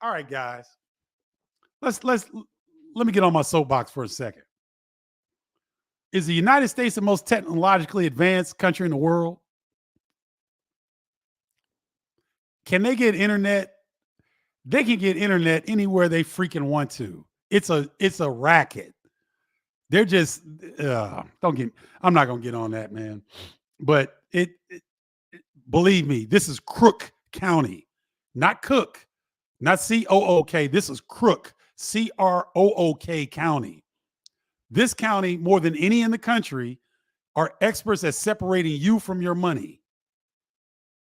All right, guys. Let me get on my soapbox for a second. Is the United States the most technologically advanced country in the world? Can they get internet? They can get internet anywhere they freaking want to. It's a racket. They're just don't get. I'm not gonna get on that, man. But believe me, this is Crook County, not Cook, not COOK. This is Crook, CROOK County. This county, more than any in the country, are experts at separating you from your money.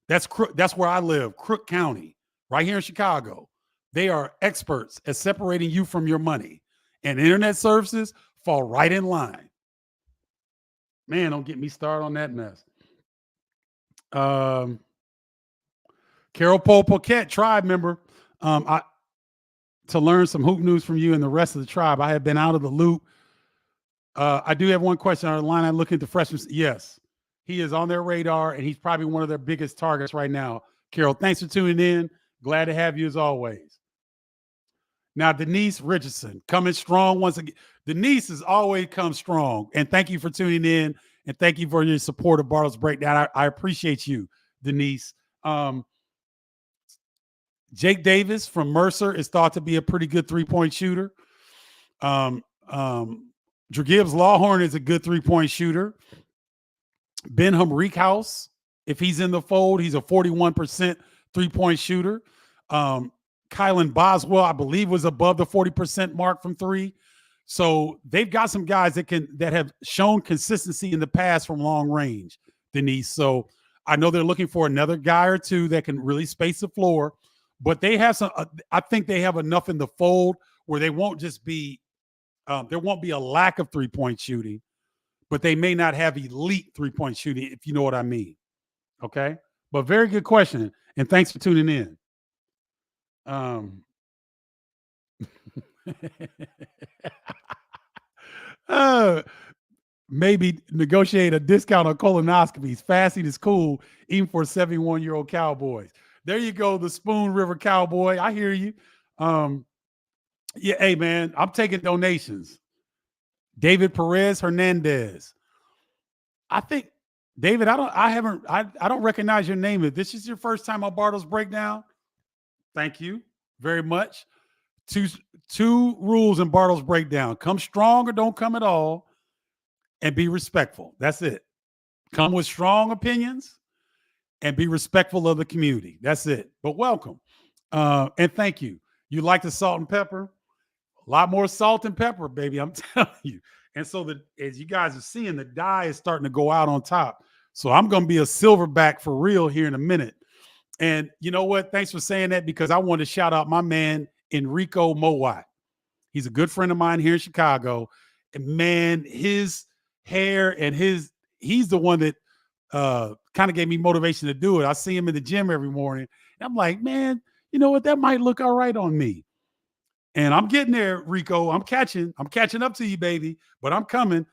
That's where I live, Crook County, right here in Chicago. They are experts at separating you from your money. And internet services fall right in line. Man, don't get me started on that mess. Carol Paquette, tribe member. To learn some hoop news from you and the rest of the tribe. I have been out of the loop. I do have one question on the line. I look at the freshmen. Yes, he is on their radar, and he's probably one of their biggest targets right now. Carol, thanks for tuning in. Glad to have you as always. Now, Denise Richardson coming strong once again. Denise has always come strong, and thank you for tuning in, and thank you for your support of Bardo's Breakdown. I appreciate you, Denise. Jake Davis from Mercer is thought to be a pretty good three-point shooter. Drew Gibbs Lawhorn is a good three-point shooter. Benham Reekhouse, if he's in the fold, he's a 41% three-point shooter. Kylan Boswell, I believe, was above the 40% mark from three. So they've got some guys that have shown consistency in the past from long range, Denise. So I know they're looking for another guy or two that can really space the floor, but they have some. I think they have enough in the fold where they won't just be. There won't be a lack of three-point shooting, but they may not have elite three-point shooting, if you know what I mean. Okay, but very good question, and thanks for tuning in. Maybe negotiate a discount on colonoscopies. Fasting is cool, even for 71-year-old cowboys. There you go, the Spoon River Cowboy. I hear you. Yeah, hey man, I'm taking donations. David Perez Hernandez. I think, David, I don't recognize your name. If this is your first time on Bardo's Breakdown, thank you very much. Two rules in Bardo's Breakdown: come strong or don't come at all, and be respectful. That's it. Come with strong opinions and be respectful of the community. That's it. But welcome. And thank you. You like the salt and pepper? A lot more salt and pepper, baby. I'm telling you. And so as you guys are seeing, the dye is starting to go out on top. So I'm going to be a silverback for real here in a minute. And you know what? Thanks for saying that, because I want to shout out my man, Enrico Mowat. He's a good friend of mine here in Chicago. And man, his hair and he's the one that kind of gave me motivation to do it. I see him in the gym every morning. And I'm like, man, you know what? That might look all right on me. And I'm getting there, Rico. I'm catching up to you, baby. But I'm coming.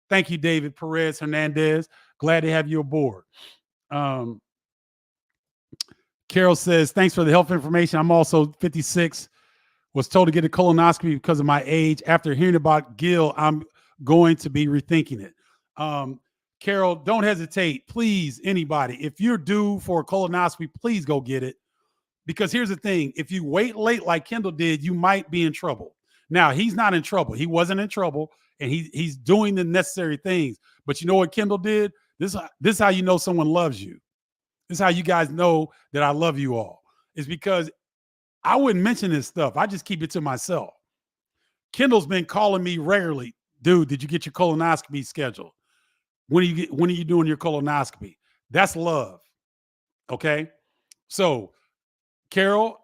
Thank you, David Perez Hernandez. Glad to have you aboard. Carol says, thanks for the health information. I'm also 56. Was told to get a colonoscopy because of my age. After hearing about Gil, I'm going to be rethinking it. Carol, don't hesitate. Please, anybody, if you're due for a colonoscopy, please go get it. Because here's the thing. If you wait late like Kendall did, you might be in trouble. Now, he's not in trouble. He wasn't in trouble, and he's doing the necessary things. But you know what Kendall did? This is how you know someone loves you. This is how you guys know that I love you all. It's because I wouldn't mention this stuff. I just keep it to myself. Kendall's been calling me regularly. Dude, did you get your colonoscopy scheduled? When are you doing your colonoscopy? That's love. Okay? So, Carol,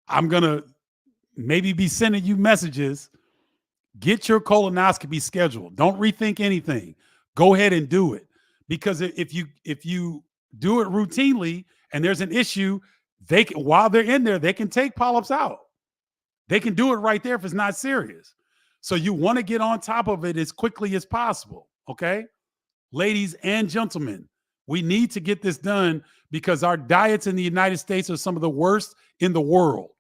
I'm going to maybe be sending you messages. Get your colonoscopy scheduled. Don't rethink anything. Go ahead and do it. Because if you do it routinely and there's an issue, while they're in there, they can take polyps out. They can do it right there if it's not serious. So you want to get on top of it as quickly as possible. Okay? Ladies and gentlemen, we need to get this done because our diets in the United States are some of the worst in the world.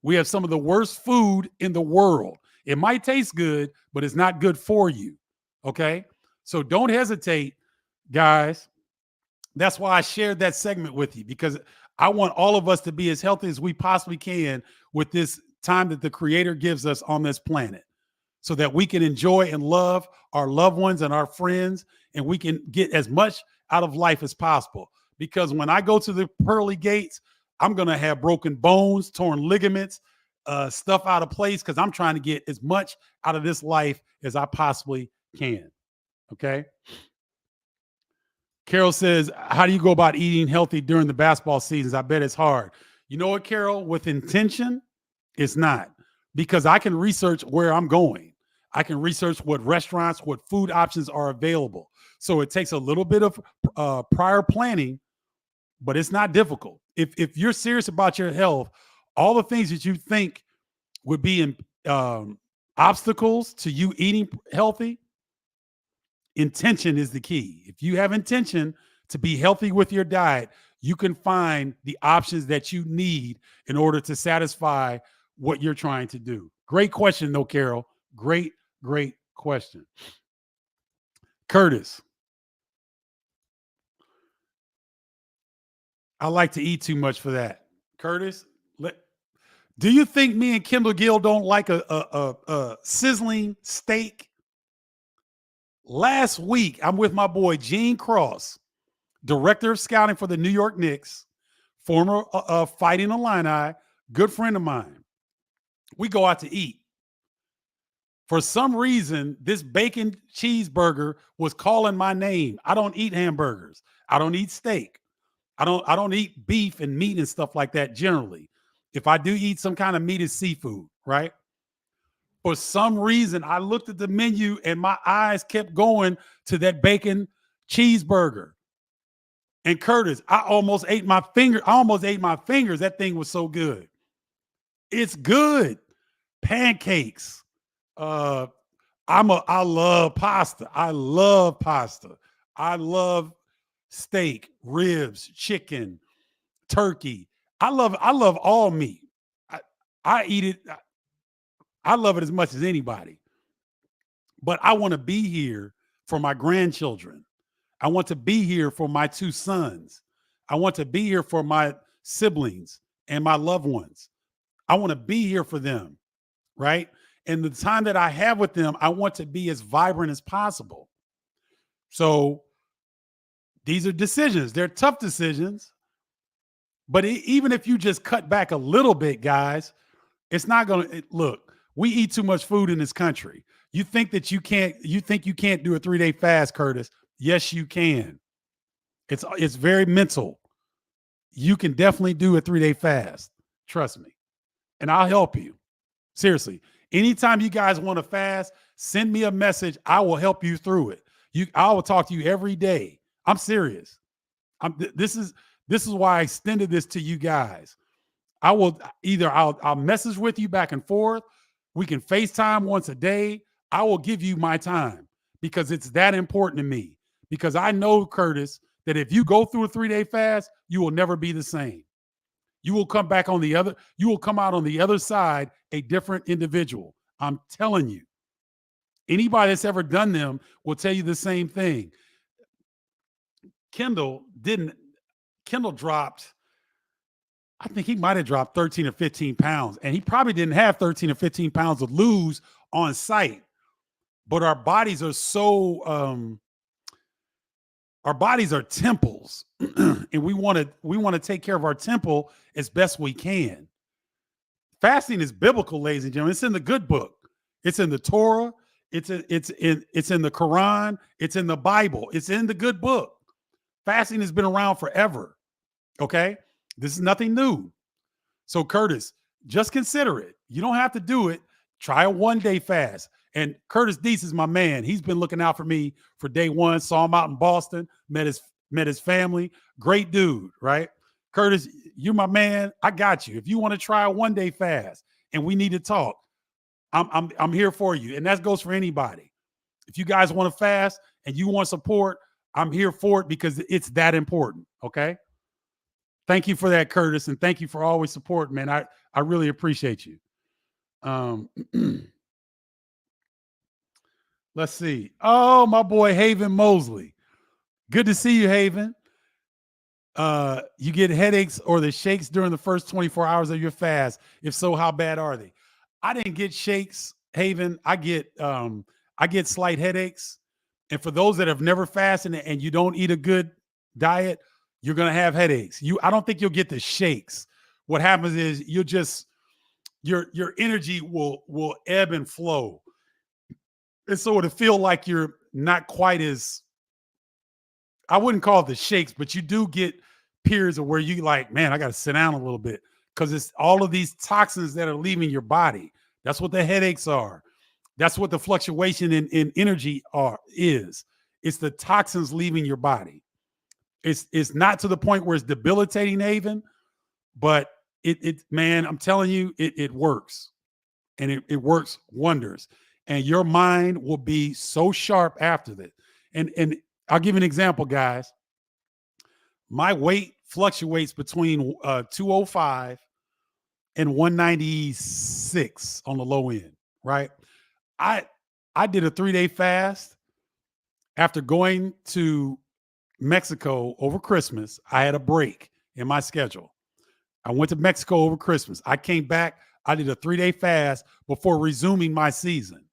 We have some of the worst food in the world. It might taste good, but it's not good for you. Okay? So don't hesitate, guys. That's why I shared that segment with you, because I want all of us to be as healthy as we possibly can with this time that the Creator gives us on this planet, so that we can enjoy and love our loved ones and our friends, and we can get as much out of life as possible. Because when I go to the pearly gates, I'm going to have broken bones, torn ligaments, stuff out of place, because I'm trying to get as much out of this life as I possibly can. Okay. Carol says, how do you go about eating healthy during the basketball seasons? I bet it's hard. You know what, Carol? With intention, it's not, because I can research where I'm going. I can research what restaurants, what food options are available. So it takes a little bit of prior planning, but it's not difficult. If you're serious about your health, all the things that you think would be obstacles to you eating healthy, intention is the key. If you have intention to be healthy with your diet, you can find the options that you need in order to satisfy what you're trying to do. Great question, though, Carol. Great question. Curtis, I like to eat too much for that. Curtis, do you think me and Kendall Gill don't like a sizzling steak? Last week, I'm with my boy Gene Cross, director of scouting for the New York Knicks, former Fighting Illini, good friend of mine. We go out to eat. For some reason, this bacon cheeseburger was calling my name. I don't eat hamburgers. I don't eat steak. I don't eat beef and meat and stuff like that generally. If I do eat some kind of meat, it's seafood, right? For some reason, I looked at the menu and my eyes kept going to that bacon cheeseburger. And Curtis, I almost ate my fingers. That thing was so good. It's good. Pancakes. I love pasta. I love pasta. I love steak, ribs, chicken, turkey. I love all meat. I eat it. I love it as much as anybody. But I want to be here for my grandchildren. I want to be here for my two sons. I want to be here for my siblings and my loved ones. I want to be here for them, right? And the time that I have with them, I want to be as vibrant as possible. So these are decisions. They're tough decisions. But even if you just cut back a little bit, guys, it's not going to look. We eat too much food in this country. You think you can't do a 3-day fast, Curtis? Yes, you can. It's very mental. You can definitely do a 3-day fast. Trust me. And I'll help you. Seriously. Anytime you guys want to fast, send me a message. I will help you through it. I will talk to you every day. I'm serious. This is why I extended this to you guys. I'll message with you back and forth. We can FaceTime once a day. I will give you my time because it's that important to me. Because I know, Curtis, that if you go through a 3-day fast, you will never be the same. You will come out on the other side a different individual. I'm telling you. Anybody that's ever done them will tell you the same thing. Kendall dropped, I think he might have dropped 13 or 15 pounds, and he probably didn't have 13 or 15 pounds to lose on site. But our bodies are our bodies are temples, and we want to take care of our temple as best we can. Fasting is biblical, ladies and gentlemen. It's in the good book. It's in the Torah. It's in the Quran. It's in the Bible. It's in the good book. Fasting has been around forever. Okay? This is nothing new. So, Curtis, just consider it. You don't have to do it. Try a 1-day fast. And Curtis Deese is my man. He's been looking out for me for day one. Saw him out in Boston. Met his family. Great dude, right? Curtis, you're my man. I got you. If you want to try a 1-day fast and we need to talk, I'm here for you. And that goes for anybody. If you guys want to fast and you want support, I'm here for it because it's that important. Okay. Thank you for that, Curtis. And thank you for always supporting, man. I really appreciate you. Let's see. Oh, my boy, Haven Mosley. Good to see you, Haven. You get headaches or the shakes during the first 24 hours of your fast. If so, how bad are they? I didn't get shakes, Haven. I get slight headaches. And for those that have never fasted and you don't eat a good diet, you're gonna have headaches. I don't think you'll get the shakes. What happens is you'll just your energy will ebb and flow. And so it'll feel like you're not quite as, I wouldn't call it the shakes, but you do get periods of where you like, man, I got to sit down a little bit because it's all of these toxins that are leaving your body. That's what the headaches are. That's what the fluctuation in energy is. It's the toxins leaving your body. It's not to the point where it's debilitating, Haven, but it man, I'm telling you, it works. And it works wonders. And your mind will be so sharp after that. And I'll give you an example, guys. My weight fluctuates between 205 and 196 on the low end, right? I did a 3-day fast after going to Mexico over Christmas. I had a break in my schedule. I went to Mexico over Christmas. I came back. I did a 3-day fast before resuming my season.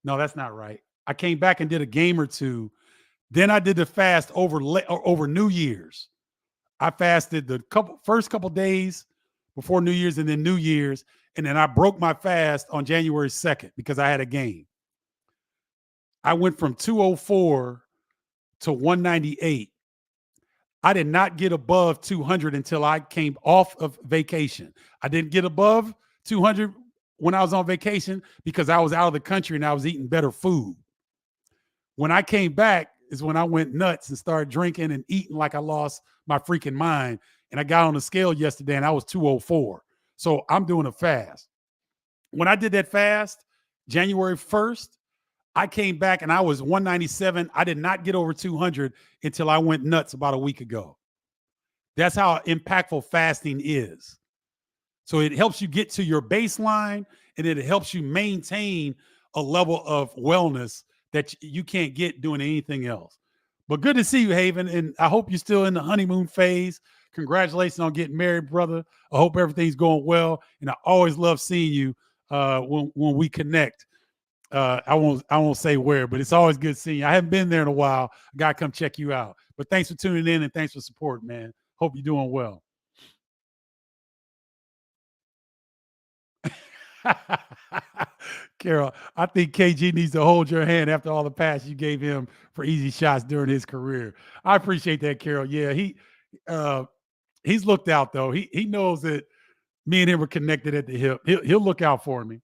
No, that's not right. I came back and did a game or two. Then I did the fast over New Year's. I fasted the first couple days before New Year's and then New Year's. And then I broke my fast on January 2nd because I had a game. I went from 204 to 198. I did not get above 200 until I came off of vacation. I didn't get above 200 when I was on vacation because I was out of the country and I was eating better food. When I came back is when I went nuts and started drinking and eating like I lost my freaking mind. And I got on the scale yesterday and I was 204. So I'm doing a fast. When I did that fast, January 1st, I came back and I was 197. I did not get over 200 until I went nuts about a week ago. That's how impactful fasting is. So it helps you get to your baseline and it helps you maintain a level of wellness that you can't get doing anything else. But good to see you, Haven. And I hope you're still in the honeymoon phase. Congratulations on getting married, brother. I hope everything's going well. And I always love seeing you when we connect. I won't say where, but it's always good seeing you. I haven't been there in a while. I got to come check you out. But thanks for tuning in and thanks for support, man. Hope you're doing well. Carol, I think KG needs to hold your hand after all the passes you gave him for easy shots during his career. I appreciate that, Carol. Yeah, he's looked out though. He knows that me and him are connected at the hip. He'll look out for me.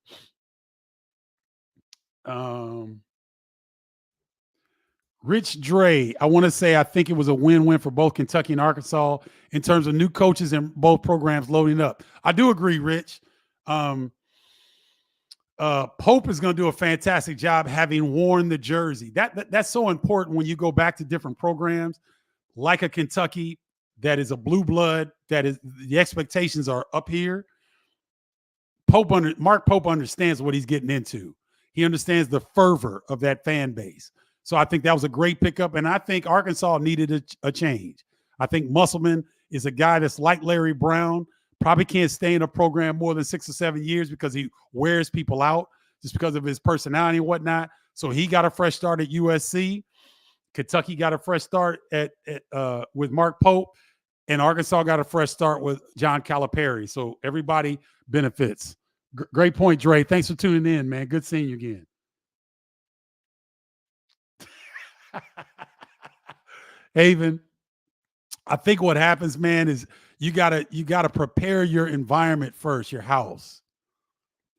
Rich Dre, I want to say I think it was a win-win for both Kentucky and Arkansas in terms of new coaches and both programs loading up. I do agree, Rich. Pope is going to do a fantastic job having worn the jersey. That's so important when you go back to different programs like a Kentucky that is a blue blood, that is the expectations are up here. Mark Pope understands what he's getting into. He understands the fervor of that fan base. So I think that was a great pickup, and I think Arkansas needed a change. I think Musselman is a guy that's like Larry Brown, probably can't stay in a program more than 6 or 7 years because he wears people out just because of his personality and whatnot. So he got a fresh start at USC. Kentucky got a fresh start with Mark Pope, and Arkansas got a fresh start with John Calipari. So everybody benefits. Great point, Dre. Thanks for tuning in, man. Good seeing you again. Haven, I think what happens, man, is you gotta prepare your environment first, your house.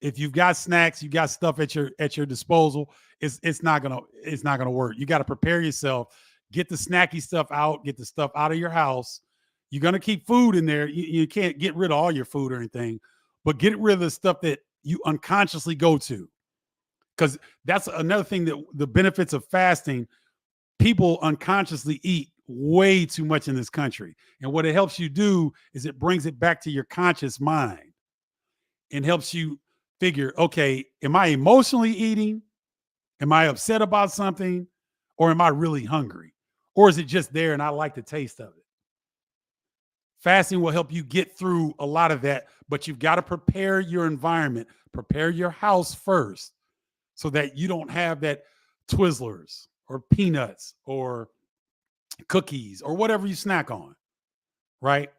If you've got snacks, you got stuff at your disposal, it's not gonna work. You got to prepare yourself, get the snacky stuff out, get the stuff out of your house. You're gonna keep food in there. You can't get rid of all your food or anything, but get rid of the stuff that you unconsciously go to. Because that's another thing that the benefits of fasting, people unconsciously eat way too much in this country. And what it helps you do is it brings it back to your conscious mind and helps you figure, okay, am I emotionally eating? Am I upset about something? Or am I really hungry? Or is it just there and I like the taste of it? Fasting will help you get through a lot of that, but you've got to prepare your environment, prepare your house first so that you don't have that Twizzlers or peanuts or cookies or whatever you snack on, right?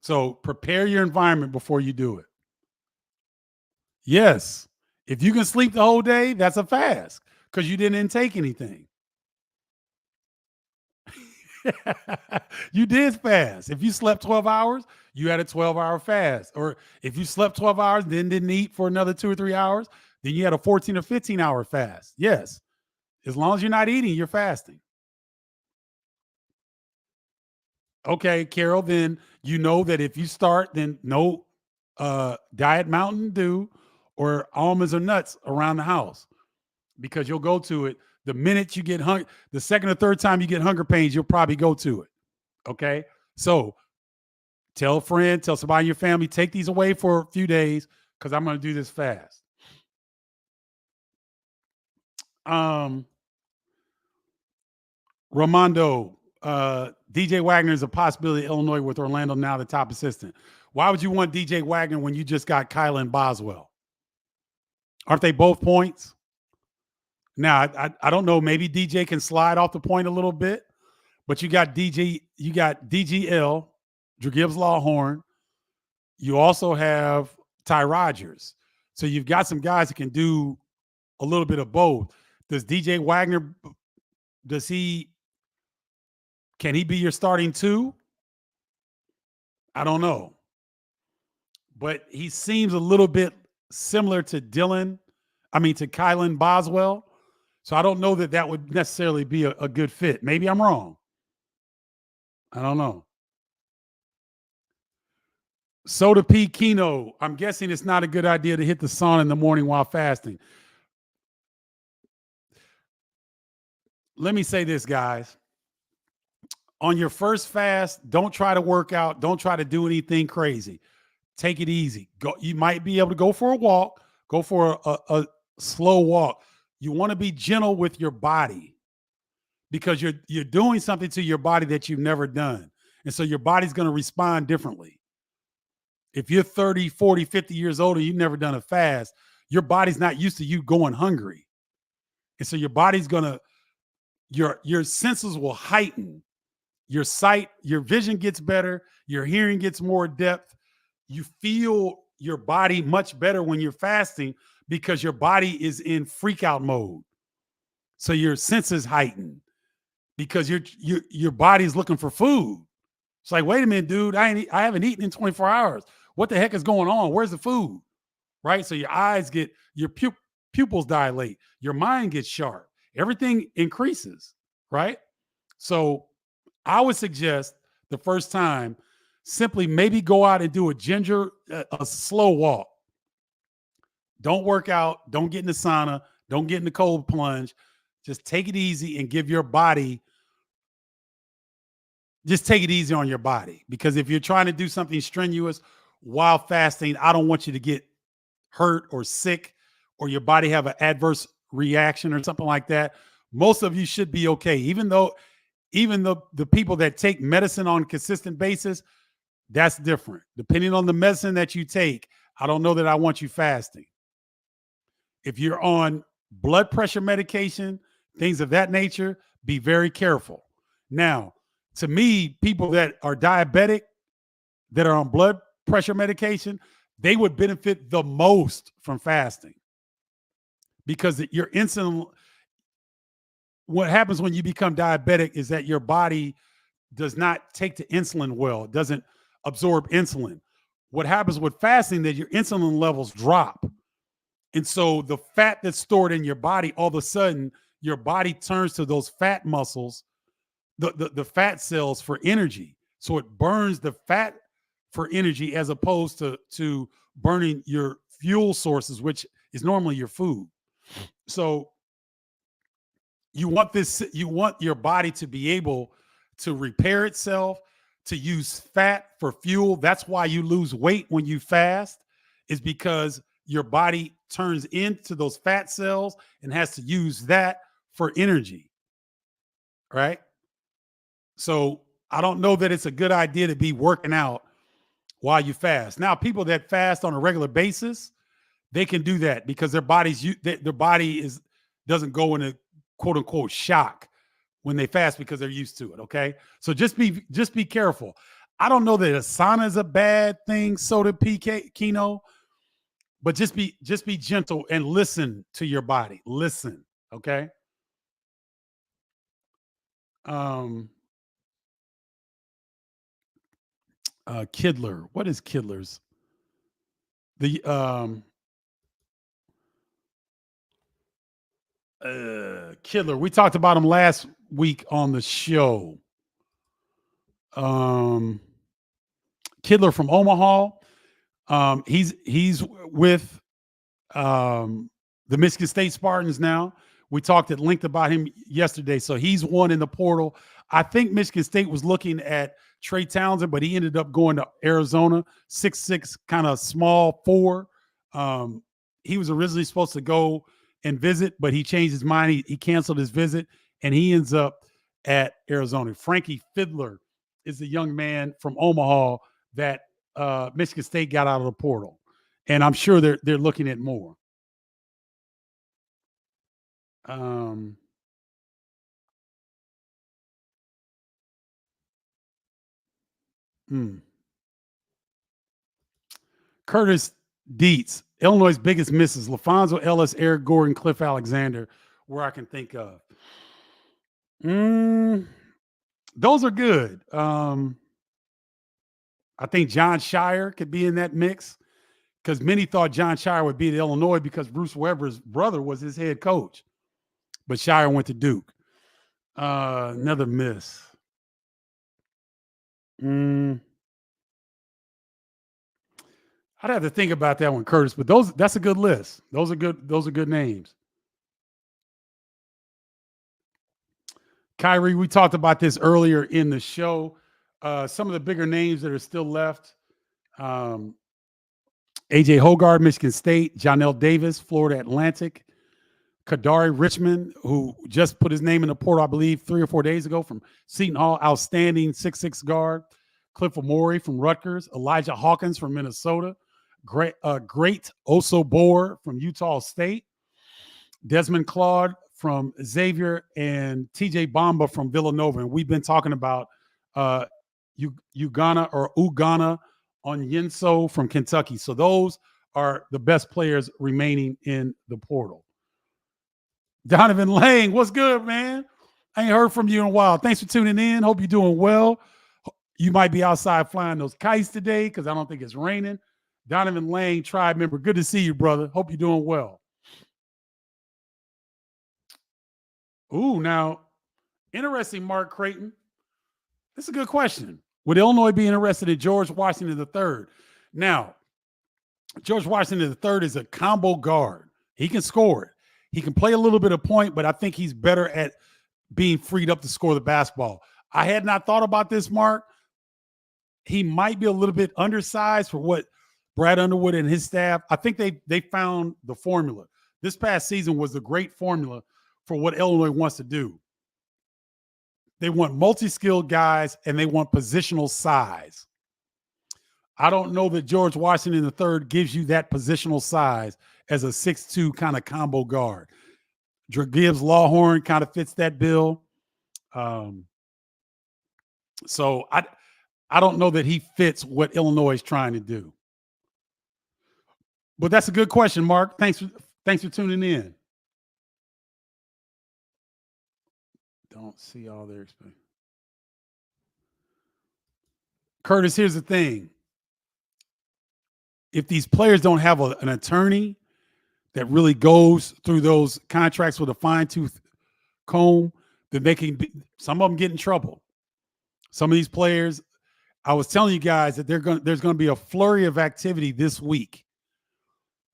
So prepare your environment before you do it. Yes. If you can sleep the whole day, that's a fast because you didn't intake anything. You did fast. If you slept 12 hours, you had a 12-hour fast. Or if you slept 12 hours, then didn't eat for another 2 or 3 hours, then you had a 14 or 15-hour fast. Yes. As long as you're not eating, you're fasting. Okay, Carol, then you know that if you start, then no Diet Mountain Dew or almonds or nuts around the house because you'll go to it. The minute you get hungry, the second or third time you get hunger pains, you'll probably go to it. Okay. So tell a friend, tell somebody in your family, take these away for a few days because I'm going to do this fast. Ramondo, DJ Wagner is a possibility. Illinois with Orlando now the top assistant. Why would you want DJ Wagner when you just got Kylan Boswell? Aren't they both points? Now, I don't know. Maybe DJ can slide off the point a little bit, but you got DGL, Drew Gibbs Lawhorn. You also have Ty Rogers. So you've got some guys that can do a little bit of both. Does DJ Wagner, can he be your starting two? I don't know. But he seems a little bit similar to Kylan Boswell. So I don't know that would necessarily be a good fit. Maybe I'm wrong. I don't know. Soda P Kino. I'm guessing it's not a good idea to hit the sauna in the morning while fasting. Let me say this, guys. On your first fast, don't try to work out. Don't try to do anything crazy. Take it easy. You might be able to go for a walk. Go for a slow walk. You want to be gentle with your body because you're doing something to your body that you've never done. And so your body's going to respond differently. If you're 30, 40, 50 years old and you've never done a fast, your body's not used to you going hungry. And so your body's going to, your senses will heighten. Your sight, your vision gets better. Your hearing gets more depth. You feel your body much better when you're fasting because your body is in freak out mode. So your senses heighten because your body's looking for food. It's like, wait a minute, dude, I haven't eaten in 24 hours. What the heck is going on? Where's the food? Right? So your eyes your pupils dilate. Your mind gets sharp. Everything increases, right? So I would suggest the first time simply maybe go out and do a slow walk. Don't work out. Don't get in the sauna. Don't get in the cold plunge. Just take it easy and give your body, just take it easy on your body. Because if you're trying to do something strenuous while fasting, I don't want you to get hurt or sick or your body have an adverse reaction or something like that. Most of you should be okay. Even the people that take medicine on a consistent basis, that's different. Depending on the medicine that you take, I don't know that I want you fasting. If you're on blood pressure medication, things of that nature, be very careful. Now, to me, people that are diabetic, that are on blood pressure medication, they would benefit the most from fasting because your insulin, what happens when you become diabetic is that your body does not take to insulin well. It doesn't absorb insulin. What happens with fasting that your insulin levels drop. And so the fat that's stored in your body, all of a sudden, your body turns to those fat muscles, the fat cells for energy. So it burns the fat for energy as opposed to burning your fuel sources, which is normally your food. So you want your body to be able to repair itself, to use fat for fuel. That's why you lose weight when you fast, is because your body turns into those fat cells and has to use that for energy. Right? So I don't know that it's a good idea to be working out while you fast. Now, people that fast on a regular basis, they can do that because their body doesn't go into quote unquote shock when they fast because they're used to it. Okay, so just be careful. I don't know that a sauna is a bad thing, soda PK Kino, but just be gentle and listen to your body. Listen, okay. Um, Kidler, what is Kidler's? The Kidler. We talked about him last week on the show. Kidler from Omaha. He's with the Michigan State Spartans now. We talked at length about him yesterday. So he's one in the portal. I think Michigan State was looking at Trey Townsend, but he ended up going to Arizona, 6'6", kind of small 4. He was originally supposed to go and visit, but he changed his mind. He canceled his visit, and he ends up at Arizona. Frankie Fiddler is the young man from Omaha that Michigan State got out of the portal, and I'm sure they're looking at more. Curtis Dietz, Illinois' biggest misses: LaFonso Ellis, Eric Gordon, Cliff Alexander, where I can think of. Those are good. I think John Shire could be in that mix because many thought John Shire would be at Illinois because Bruce Weber's brother was his head coach, but Shire went to Duke. Another miss. I'd have to think about that one, Curtis, but that's a good list. Those are good names. Kyrie, we talked about this earlier in the show. Some of the bigger names that are still left. AJ Hoggard, Michigan State. Jonell Davis, Florida Atlantic. Kadari Richmond, who just put his name in the portal, I believe, 3 or 4 days ago from Seton Hall. Outstanding 6'6" guard. Cliff Amore from Rutgers. Elijah Hawkins from Minnesota. Great Oso Boer from Utah State. Desmond Claude from Xavier, and TJ Bamba from Villanova. And we've been talking about Ugana Onyenso from Kentucky. So those are the best players remaining in the portal. Donovan Lang, what's good, man? I ain't heard from you in a while. Thanks for tuning in. Hope you're doing well. You might be outside flying those kites today because I don't think it's raining. Donovan Lang, tribe member. Good to see you, brother. Hope you're doing well. Ooh, now, interesting, Mark Creighton. This is a good question. Would Illinois be interested in George Washington III? Now, George Washington III is a combo guard. He can score it. He can play a little bit of point, but I think he's better at being freed up to score the basketball. I had not thought about this, Mark. He might be a little bit undersized for what Brad Underwood and his staff, I think they found the formula. This past season was the great formula for what Illinois wants to do. They want multi-skilled guys, and they want positional size. I don't know that George Washington III gives you that positional size as a 6'2" kind of combo guard. Gibbs Lawhorn kind of fits that bill. So I don't know that he fits what Illinois is trying to do. But that's a good question, Mark. Thanks for tuning in. Don't see all their experience. Curtis, here's the thing. If these players don't have an attorney that really goes through those contracts with a fine-tooth comb, then some of them get in trouble. Some of these players, I was telling you guys that there's going to be a flurry of activity this week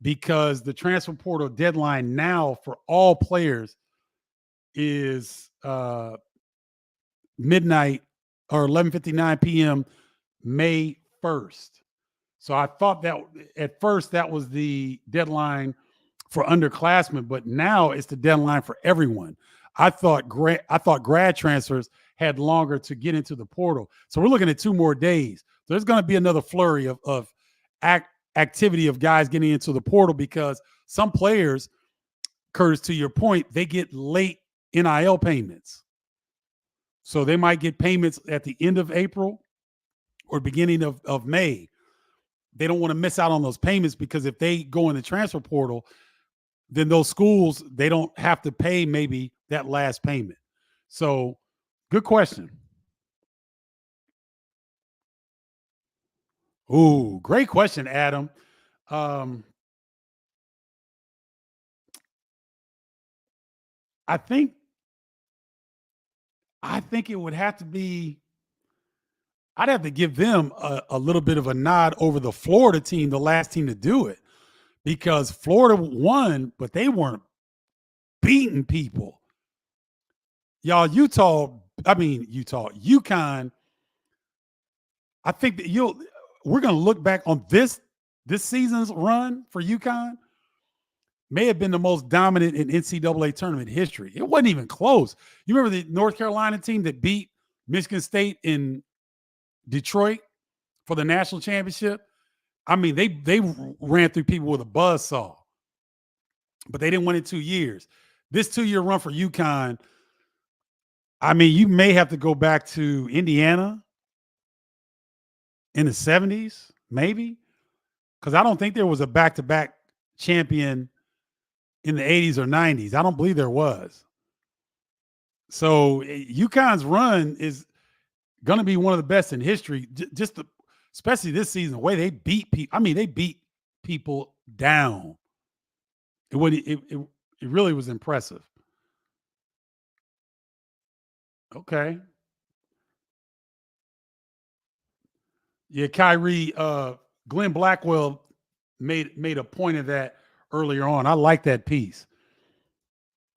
because the transfer portal deadline now for all players is midnight or 11:59 p.m. May 1st. So I thought that at first that was the deadline for underclassmen, but now it's the deadline for everyone. I thought grad transfers had longer to get into the portal. So we're looking at 2 more days. There's going to be another flurry of activity of guys getting into the portal because some players, Curtis, to your point, they get late NIL payments. So they might get payments at the end of April or beginning of May. They don't want to miss out on those payments because if they go in the transfer portal, then those schools, they don't have to pay maybe that last payment. So good question. Ooh, great question, Adam. I think it would have to be. I'd have to give them a little bit of a nod over the Florida team, the last team to do it, because Florida won, but they weren't beating people. Y'all, Yukon. I think that we're going to look back on this season's run for Yukon. May have been the most dominant in NCAA tournament history. It wasn't even close. You remember the North Carolina team that beat Michigan State in Detroit for the national championship? I mean, they ran through people with a buzzsaw, but they didn't win in 2 years. This 2-year run for Yukon, I mean, you may have to go back to Indiana in the 70s, maybe, because I don't think there was a back-to-back champion in the 80s or 90s. I don't believe there was. So UConn's run is going to be one of the best in history, especially this season, the way they beat people. I mean, they beat people down. It really was impressive. Okay. Yeah, Kyrie, Glenn Blackwell made a point of that earlier on. I like that piece.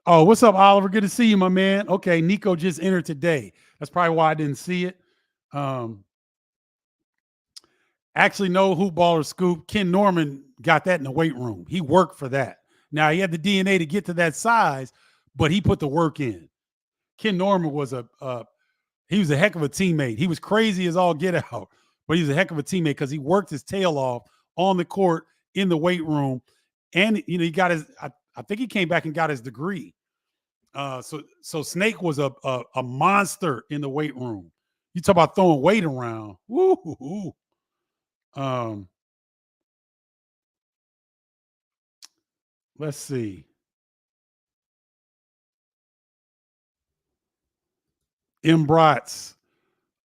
Oh, what's up, Oliver? Good to see you, my man. Okay, Nico just entered today. That's probably why I didn't see it. Actually, no hoop baller scoop. Ken Norman got that in the weight room. He worked for that. Now, he had the DNA to get to that size, but he put the work in. Ken Norman was he was a heck of a teammate. He was crazy as all get out, but he was a heck of a teammate because he worked his tail off on the court, in the weight room, and he got his. I think he came back and got his degree. So Snake was a monster in the weight room. You talk about throwing weight around. Woo. Let's see. M. Brotts,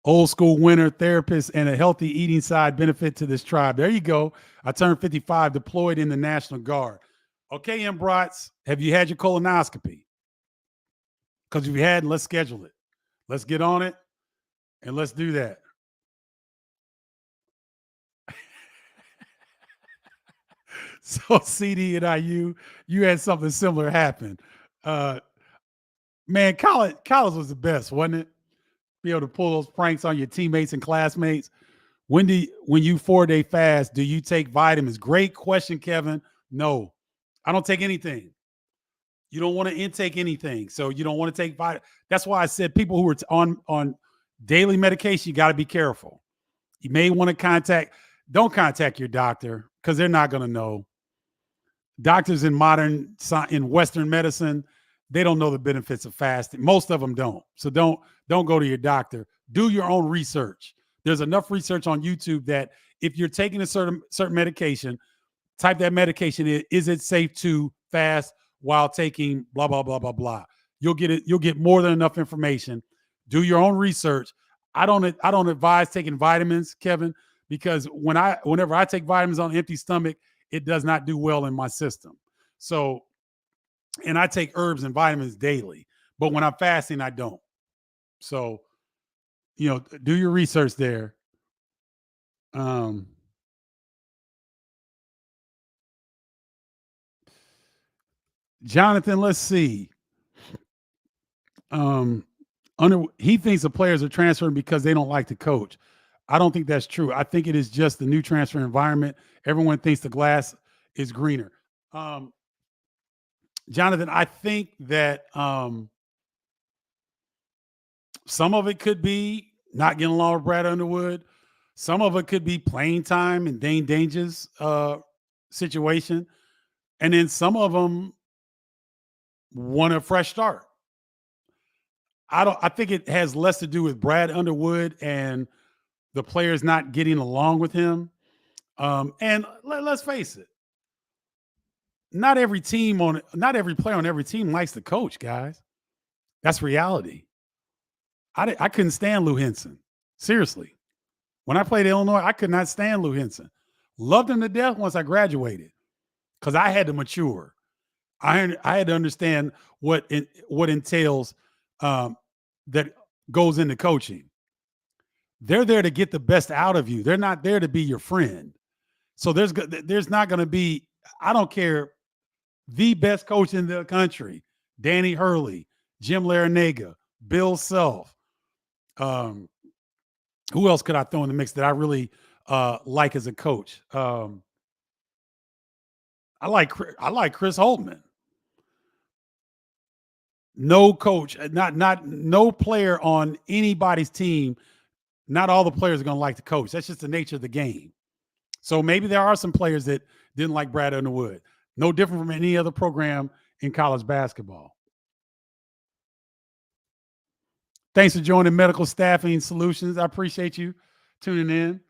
old school winner, therapist, and a healthy eating side benefit to this tribe. There you go. I turned 55, deployed in the National Guard. Okay, M. Brotts, have you had your colonoscopy? Because if you hadn't, let's schedule it. Let's get on it, and let's do that. So CD and IU, you had something similar happen. Man, college was the best, wasn't it? Be able to pull those pranks on your teammates and classmates. When you 4-day fast, do you take vitamins? Great question, Kevin. No, I don't take anything. You don't want to intake anything, so you don't want to take vitamins. That's why I said people who are on daily medication, you got to be careful. You may want to don't contact your doctor because they're not going to know. Doctors in Western medicine, they don't know the benefits of fasting. Most of them don't. So don't go to your doctor. Do your own research. There's enough research on YouTube that if you're taking a certain medication, type that medication in. Is it safe to fast while taking blah, blah, blah, blah, blah? You'll get it. You'll get more than enough information. Do your own research. I don't advise taking vitamins, Kevin, because whenever I take vitamins on an empty stomach, it does not do well in my system. So, and I take herbs and vitamins daily, but when I'm fasting, I don't. So, do your research there. Jonathan, let's see. He thinks the players are transferring because they don't like the coach. I don't think that's true. I think it is just the new transfer environment. Everyone thinks the glass is greener. Jonathan, I think that Some of it could be not getting along with Brad Underwood. Some of it could be playing time and Dane Danger's situation. And then some of them want a fresh start. I think it has less to do with Brad Underwood and the players not getting along with him. And let's face it, not every player on every team likes the coach, guys. That's reality. I couldn't stand Lou Henson. Seriously. When I played Illinois, I could not stand Lou Henson. Loved him to death once I graduated because I had to mature. I had to understand what entails that goes into coaching. They're there to get the best out of you. They're not there to be your friend. So there's not going to be, I don't care, the best coach in the country, Danny Hurley, Jim Larinaga, Bill Self. Who else could I throw in the mix that I really like as a coach? I like Chris Holtman. No coach, no player on anybody's team. Not all the players are going to like the coach. That's just the nature of the game. So maybe there are some players that didn't like Brad Underwood. No different from any other program in college basketball. Thanks for joining Medical Staffing Solutions. I appreciate you tuning in.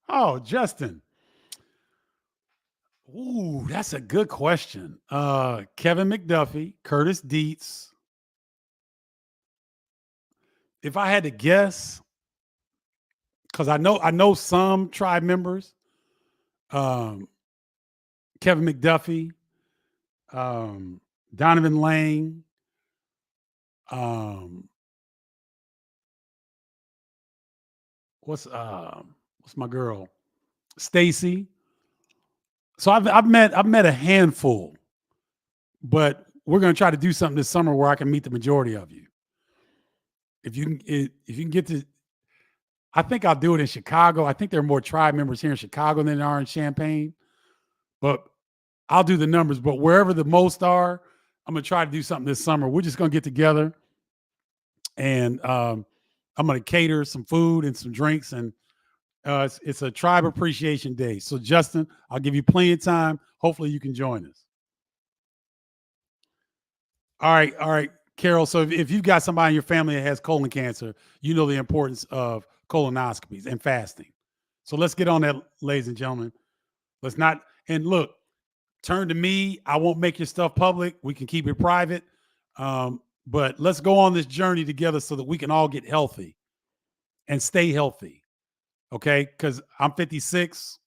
Oh, Justin. Ooh, that's a good question. Kevin McDuffie, Curtis Dietz. If I had to guess, because I know some tribe members, Kevin McDuffie, Donovan Lang, what's my girl, Stacy. So I've met a handful, but we're going to try to do something this summer where I can meet the majority of you. If you can get to, I think I'll do it in Chicago. I think there are more tribe members here in Chicago than there are in Champaign, but I'll do the numbers. But wherever the most are, I'm going to try to do something this summer. We're just going to get together, and I'm going to cater some food and some drinks, and it's a tribe appreciation day. So, Justin, I'll give you plenty of time. Hopefully you can join us. All right, Carol. So if you've got somebody in your family that has colon cancer, you know the importance of colonoscopies and fasting. So let's get on that, ladies and gentlemen. Let's not, and look, turn to me. I won't make your stuff public. We can keep it private. But let's go on this journey together so that we can all get healthy and stay healthy. Okay? Because I'm 56.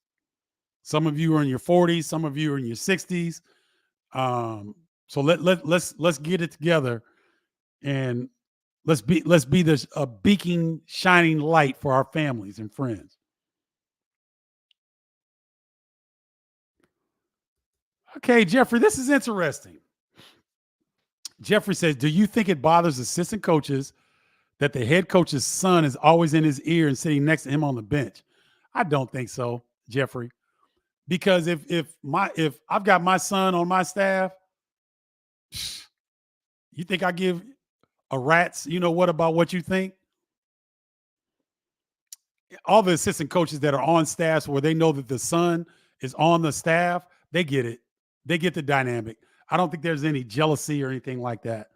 Some of you are in your 40s. Some of you are in your 60s. So let's get it together, and let's be this a beacon, shining light for our families and friends. Okay, Jeffrey, this is interesting. Jeffrey says, do you think it bothers assistant coaches that the head coach's son is always in his ear and sitting next to him on the bench? I don't think so, Jeffrey. Because if I've got my son on my staff, you think I give a rat's, what about what you think? All the assistant coaches that are on staffs where they know that the son is on the staff, they get it. They get the dynamic. I don't think there's any jealousy or anything like that.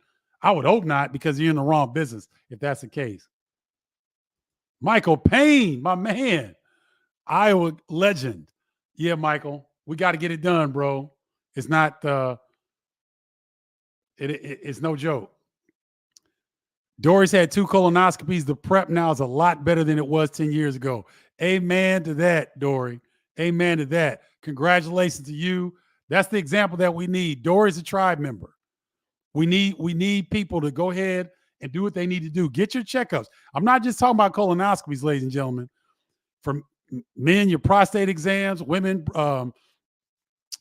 I would hope not, because you're in the wrong business if that's the case. Michael Payne, my man, Iowa legend. Yeah, Michael, we got to get it done, bro. It's not it's no joke. Dory's had 2 colonoscopies. The prep now is a lot better than it was 10 years ago. Amen to that, Dory. Amen to that. Congratulations to you. That's the example that we need. Dory's a tribe member. We need people to go ahead and do what they need to do. Get your checkups. I'm not just talking about colonoscopies, ladies and gentlemen. For men, your prostate exams, women,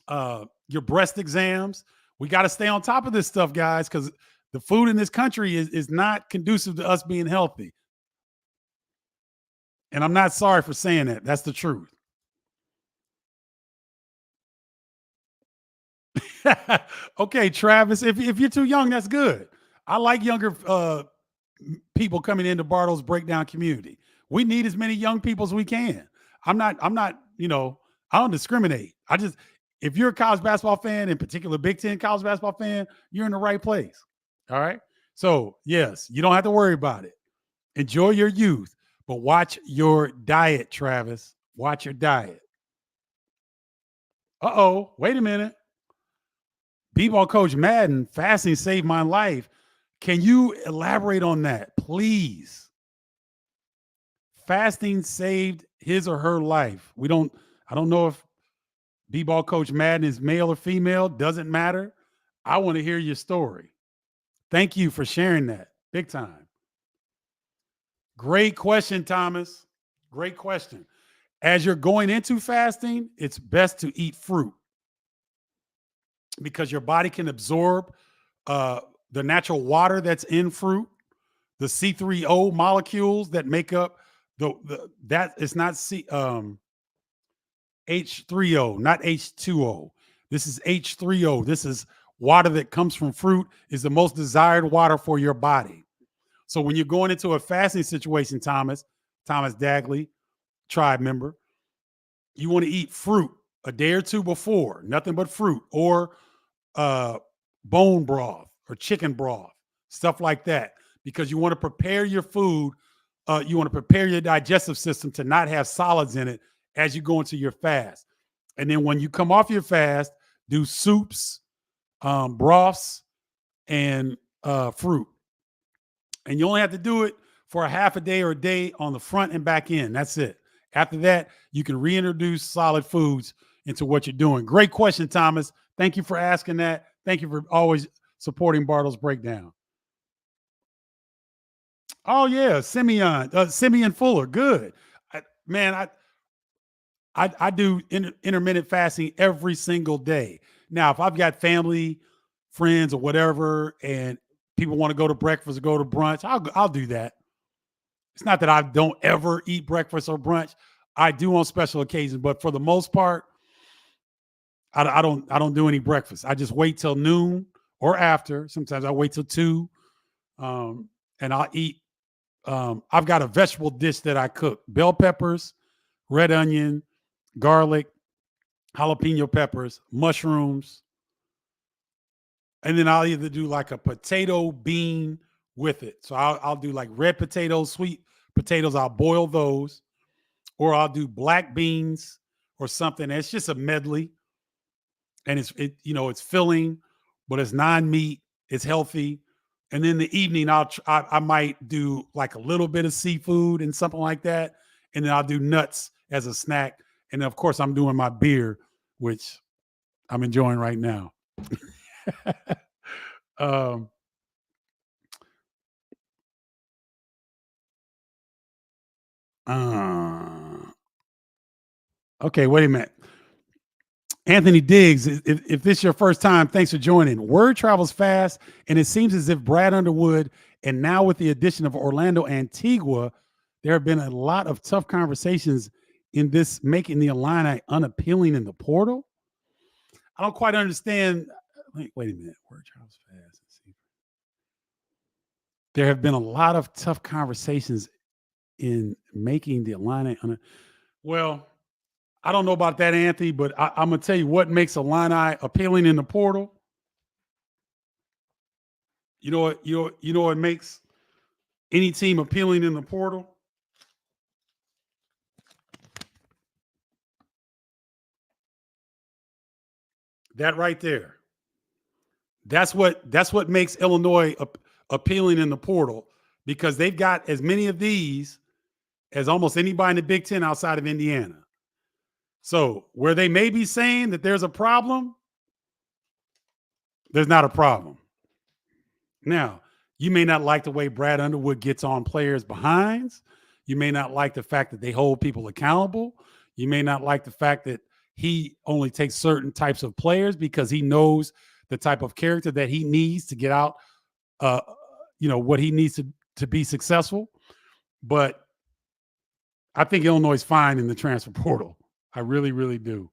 your breast exams. We got to stay on top of this stuff, guys, because the food in this country is not conducive to us being healthy. And I'm not sorry for saying that. That's the truth. Okay, Travis, if you're too young, that's good. I like younger people coming into Bardo's breakdown community. We need as many young people as we can. I'm not, I don't discriminate. I just, if you're a college basketball fan, in particular Big Ten college basketball fan, you're in the right place. All right. So yes, you don't have to worry about it. Enjoy your youth, but watch your diet, Travis. Watch your diet. Uh-oh, wait a minute. B-ball coach Madden, fasting saved my life. Can you elaborate on that, please? Fasting saved his or her life. I don't know if B-ball coach Madden is male or female, doesn't matter. I want to hear your story. Thank you for sharing that. Big time. Great question, Thomas. Great question. As you're going into fasting, it's best to eat fruit because your body can absorb uh, the natural water that's in fruit, the C3O molecules that make up the that it's not H3O, not H2O. This is H3O. This is water that comes from fruit, is the most desired water for your body. So when you're going into a fasting situation, Thomas Dagley, tribe member, you want to eat fruit a day or two before, nothing but fruit, or uh, bone broth or chicken broth, stuff like that, because you want to prepare your food. You want to prepare your digestive system to not have solids in it as you go into your fast. And then when you come off your fast, do soups, broths, and fruit. And you only have to do it for a half a day or a day on the front and back end. That's it. After that, you can reintroduce solid foods into what you're doing. Great question, Thomas. Thank you for asking that. Thank you for always supporting Bartle's breakdown. Oh yeah, Simeon Fuller. Good, man. I do intermittent fasting every single day. Now, if I've got family, friends, or whatever, and people want to go to breakfast or go to brunch, I'll do that. It's not that I don't ever eat breakfast or brunch. I do on special occasions, but for the most part, I don't do any breakfast. I just wait till noon or after. Sometimes I wait till 2, and I'll eat. I've got a vegetable dish that I cook: bell peppers, red onion, garlic, jalapeno peppers, mushrooms, and then I'll either do like a potato bean with it. So I'll do like red potatoes, sweet potatoes. I'll boil those, or I'll do black beans or something. It's just a medley, and it's filling, but it's non-meat. It's healthy. And then the evening, I might do like a little bit of seafood and something like that, and then I'll do nuts as a snack. And then of course, I'm doing my beer, which I'm enjoying right now. um, uh, okay, wait a minute. Anthony Diggs, if this is your first time, thanks for joining. Word travels fast, and it seems as if Brad Underwood, and now with the addition of Orlando Antigua, there have been a lot of tough conversations in this, making the Illini unappealing in the portal. I don't quite understand. Wait a minute. Word travels fast. There have been a lot of tough conversations in making the Illini. Well, I don't know about that, Anthony, but I'm gonna tell you what makes Illini appealing in the portal. You know what makes any team appealing in the portal? That right there. That's what makes Illinois appealing in the portal, because they've got as many of these as almost anybody in the Big Ten outside of Indiana. So where they may be saying that there's a problem, there's not a problem. Now, you may not like the way Brad Underwood gets on players' behinds. You may not like the fact that they hold people accountable. You may not like the fact that he only takes certain types of players because he knows the type of character that he needs to get out, uh, what he needs to be successful. But I think Illinois is fine in the transfer portal. I really, really do.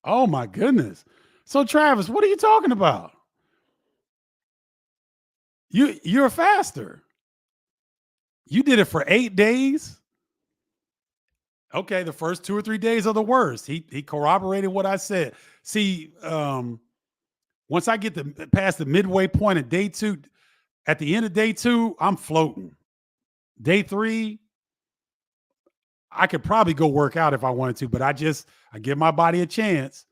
Oh my goodness. So Travis, what are you talking about? You're a faster. You did it for 8 days. Okay, the first 2 or 3 days are the worst. He corroborated what I said. See, once I get past the midway point of day two, at the end of day two, I'm floating. Day three, I could probably go work out if I wanted to, but I give my body a chance.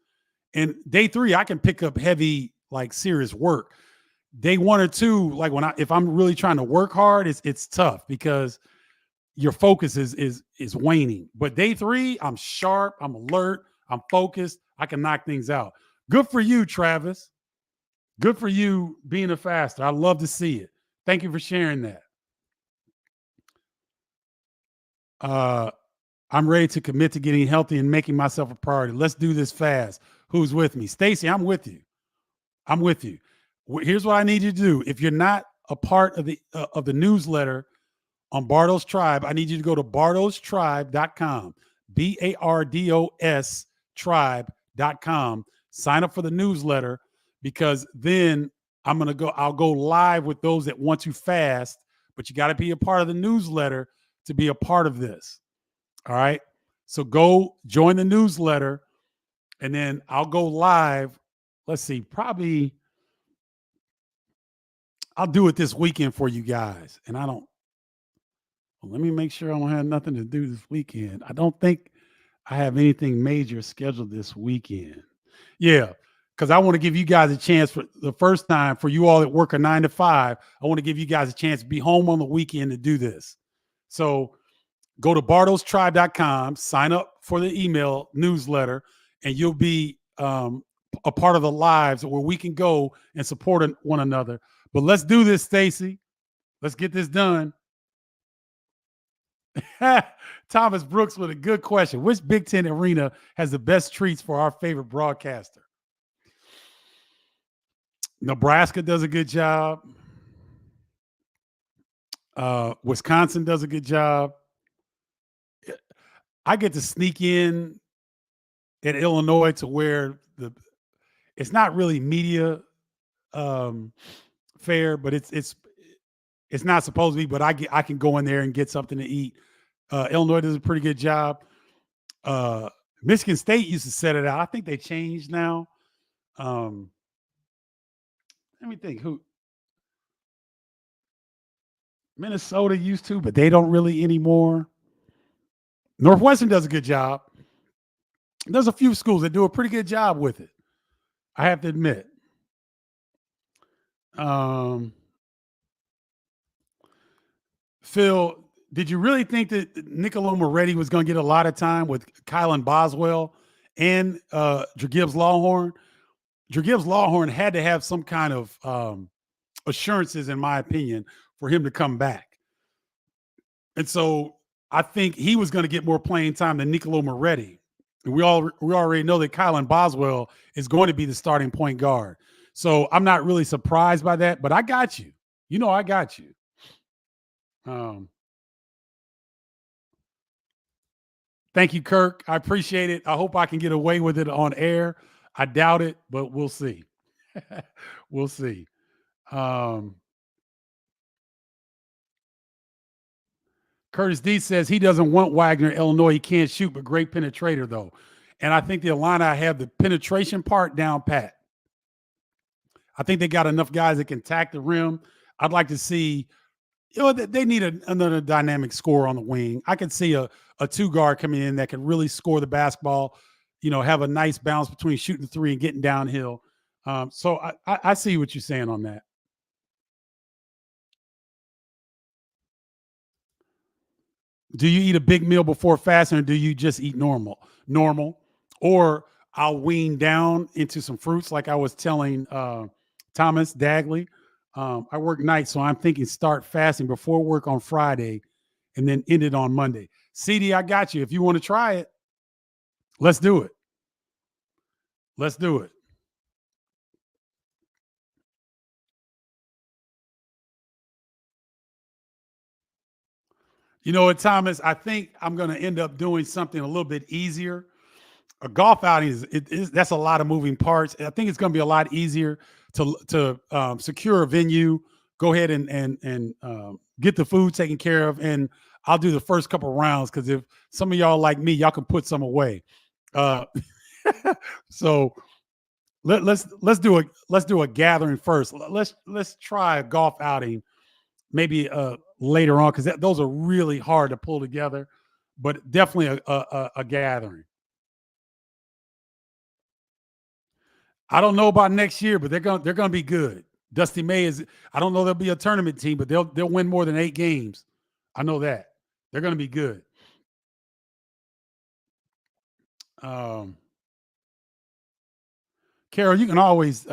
And day three, I can pick up heavy, like serious work. Day one or two, like if I'm really trying to work hard, it's tough because your focus is waning. But day three, I'm sharp, I'm alert, I'm focused, I can knock things out. Good for you, Travis. Good for you being a faster. I love to see it. Thank you for sharing that. Uh, I'm ready to commit to getting healthy and making myself a priority. Let's do this fast. Who's with me? Stacy, I'm with you. I'm with you. Here's what I need you to do. If you're not a part of the newsletter on Bardo's Tribe, I need you to go to bardostribe.com, BARDOS tribe.com. Sign up for the newsletter because then I'll go live with those that want to fast, but you got to be a part of the newsletter to be a part of this. All right. So go join the newsletter and then I'll go live. Let's see, probably I'll do it this weekend for you guys. And let me make sure I don't have nothing to do this weekend. I don't think I have anything major scheduled this weekend. Yeah, because I want to give you guys a chance for the first time for you all that work a 9 to 5. I want to give you guys a chance to be home on the weekend to do this. So go to bardostribe.com, sign up for the email newsletter, and you'll be a part of the lives where we can go and support one another. But let's do this, Stacy. Let's get this done. Thomas Brooks with a good question. Which Big Ten arena has the best treats for our favorite broadcaster? Nebraska does a good job. Wisconsin does a good job. I get to sneak in at Illinois to where it's not really media fair, but it's not supposed to be. But I can go in there and get something to eat. Illinois does a pretty good job. Michigan State used to set it out. I think they changed now. Let me think. Who Minnesota used to, but they don't really anymore. Northwestern does a good job. There's a few schools that do a pretty good job with it. I have to admit. Phil, did you really think that Niccolo Moretti was going to get a lot of time with Kylan Boswell and Gibbs Lawhorn? Gibbs Lawhorn had to have some kind of assurances, in my opinion, for him to come back. And so I think he was going to get more playing time than Niccolo Moretti. And we already know that Kylan Boswell is going to be the starting point guard. So I'm not really surprised by that, but I got you. You know, I got you. Thank you, Kirk. I appreciate it. I hope I can get away with it on air. I doubt it, but we'll see. We'll see. Curtis D says he doesn't want Wagner, Illinois. He can't shoot, but great penetrator, though. And I think the Illini have the penetration part down pat. I think they got enough guys that can tack the rim. I'd like to see, they need another dynamic scorer on the wing. I could see a two guard coming in that can really score the basketball, have a nice balance between shooting the three and getting downhill. So I see what you're saying on that. Do you eat a big meal before fasting, or do you just eat normal? Or I'll wean down into some fruits, like I was telling Thomas Dagley. I work nights, so I'm thinking start fasting before work on Friday and then end it on Monday. CD, I got you. If you want to try it, let's do it. Let's do it. You know what, Thomas? I think I'm going to end up doing something a little bit easier. A golf outing that's a lot of moving parts. I think it's going to be a lot easier to secure a venue. Go ahead and get the food taken care of, and I'll do the first couple rounds because if some of y'all like me, y'all can put some away. Uh, so let's do a gathering first. Let's try a golf outing maybe later on because those are really hard to pull together, but definitely a gathering. I don't know about next year, but they're gonna be good. Dusty May is. I don't know they'll be a tournament team, but they'll win more than 8 games. I know that they're gonna be good. Um, Carol, you can always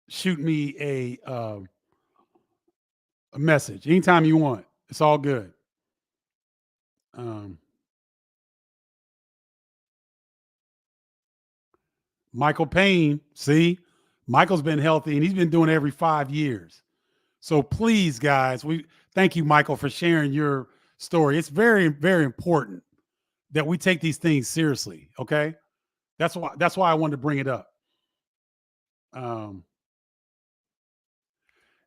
shoot me a message anytime you want. It's all good. Um, Michael Payne, see, Michael's been healthy and he's been doing it every 5 years. So please, guys, we thank you, Michael, for sharing your story. It's very, very important that we take these things seriously. Okay, that's why I wanted to bring it up. Um,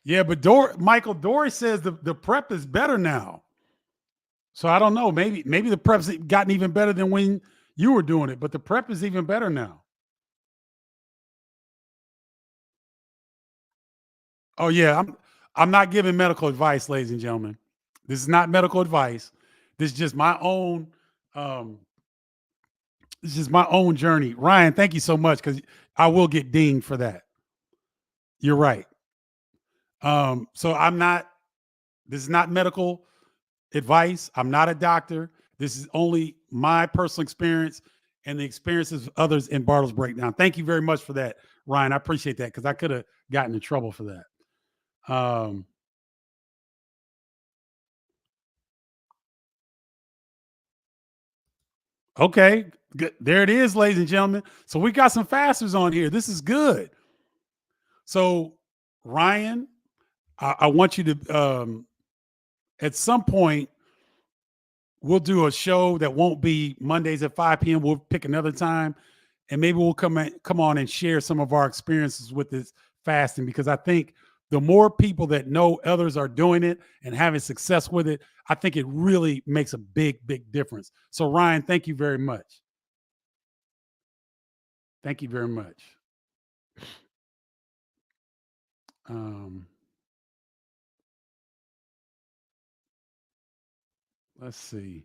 yeah, but Michael Dory says the prep is better now. So I don't know. Maybe the prep's gotten even better than when you were doing it, but the prep is even better now. Oh yeah, I'm not giving medical advice, ladies and gentlemen. This is not medical advice. This is just my own um this is my own journey. Ryan, thank you so much cuz I will get dinged for that. You're right. So I'm not this is not medical advice. I'm not a doctor. This is only my personal experience and the experiences of others in Bartle's breakdown. Thank you very much for that, Ryan. I appreciate that cuz I could have gotten in trouble for that. Um Okay, good. There it is, ladies and gentlemen. So we got some fasters on here. This is good. So Ryan, I want you to at some point we'll do a show that won't be Mondays at 5 p.m. We'll pick another time, and maybe we'll come on and share some of our experiences with this fasting because I think the more people that know others are doing it and having success with it, I think it really makes a big, big difference. So Ryan, thank you very much. Thank you very much. Um, let's see.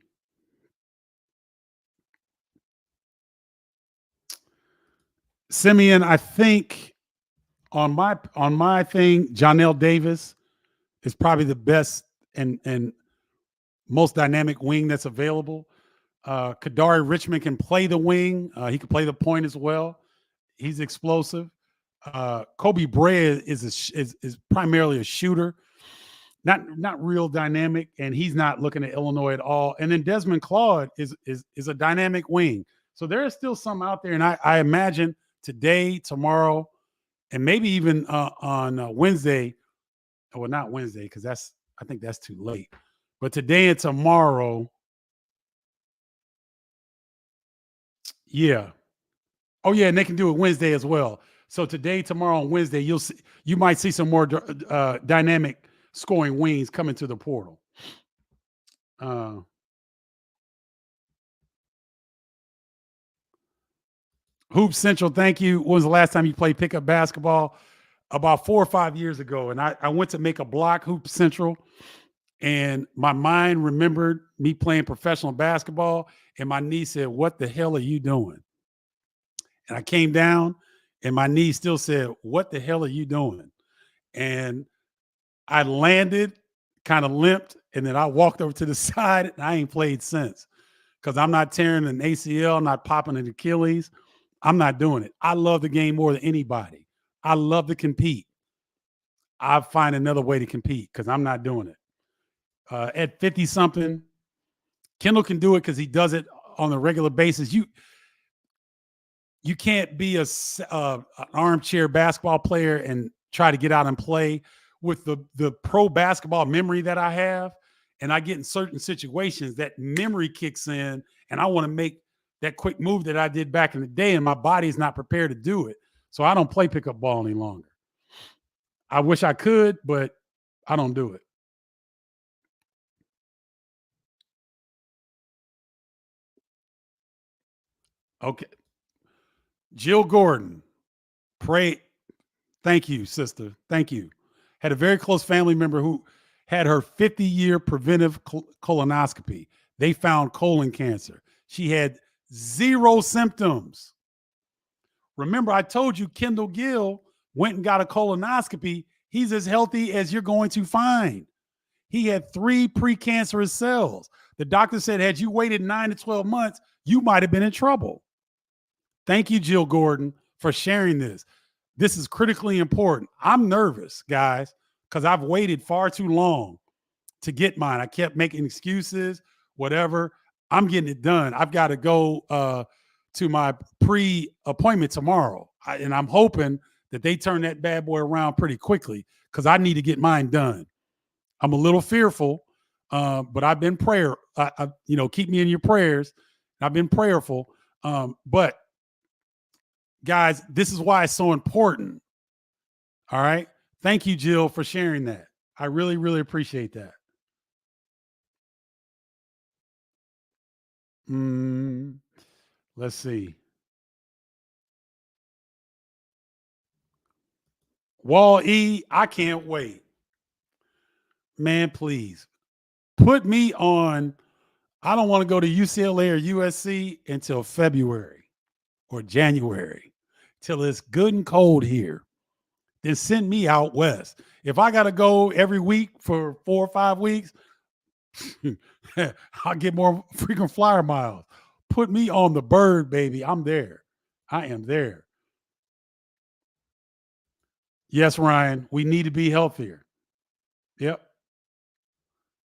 Simeon, I think on my thing, Jonell Davis is probably the best and most dynamic wing that's available. Kadari Richmond can play the wing. He can play the point as well. He's explosive. Kobe Bray is primarily a shooter, not real dynamic, and he's not looking at Illinois at all. And then Desmond Claude is a dynamic wing. So there is still some out there, and I imagine today, tomorrow, and maybe even on Wednesday. Well, not Wednesday because I think that's too late. But today and tomorrow, yeah. Oh yeah, and they can do it Wednesday as well. So today, tomorrow, and Wednesday, you might see some more dynamic scoring wings coming to the portal. Uh, Hoop Central, thank you. When was the last time you played pickup basketball? About 4 or 5 years ago, and I went to make a block Hoop Central, and my mind remembered me playing professional basketball, and my knee said, "What the hell are you doing?" And I came down, and my knee still said, "What the hell are you doing?" And I landed, kind of limped, and then I walked over to the side, and I ain't played since because I'm not tearing an ACL, I'm not popping an Achilles. I'm not doing it. I love the game more than anybody. I love to compete. I find another way to compete because I'm not doing it. At 50 something, Kendall can do it because he does it on a regular basis. You can't be an armchair basketball player and try to get out and play with the pro basketball memory that I have. And I get in certain situations that memory kicks in, and I want to make that quick move that I did back in the day, and my body is not prepared to do it. So I don't play pickup ball any longer. I wish I could, but I don't do it. Okay. Jill Gordon, pray. Thank you, sister. Thank you. Had a very close family member who had her 50-year preventive colonoscopy. They found colon cancer. She had 0 symptoms. Remember, I told you Kendall Gill went and got a colonoscopy. He's as healthy as you're going to find. He had 3 precancerous cells. The doctor said, had you waited 9 to 12 months, you might have been in trouble. Thank you, Jill Gordon, for sharing this. This is critically important. I'm nervous, guys, because I've waited far too long to get mine. I kept making excuses, whatever. I'm getting it done. I've got to go to my pre-appointment tomorrow. And I'm hoping that they turn that bad boy around pretty quickly because I need to get mine done. I'm a little fearful, but I've been keep me in your prayers. I've been prayerful. But guys, this is why it's so important. All right. Thank you, Jill, for sharing that. I really, really appreciate that. Let's see. Wall E, I can't wait. Man, please put me on. I don't want to go to UCLA or USC until February or January, till it's good and cold here. Then send me out west. If I got to go every week for 4 or 5 weeks, I'll get more frequent flyer miles. Put me on the bird, baby. I'm there. I am there. Yes, Ryan, we need to be healthier. Yep.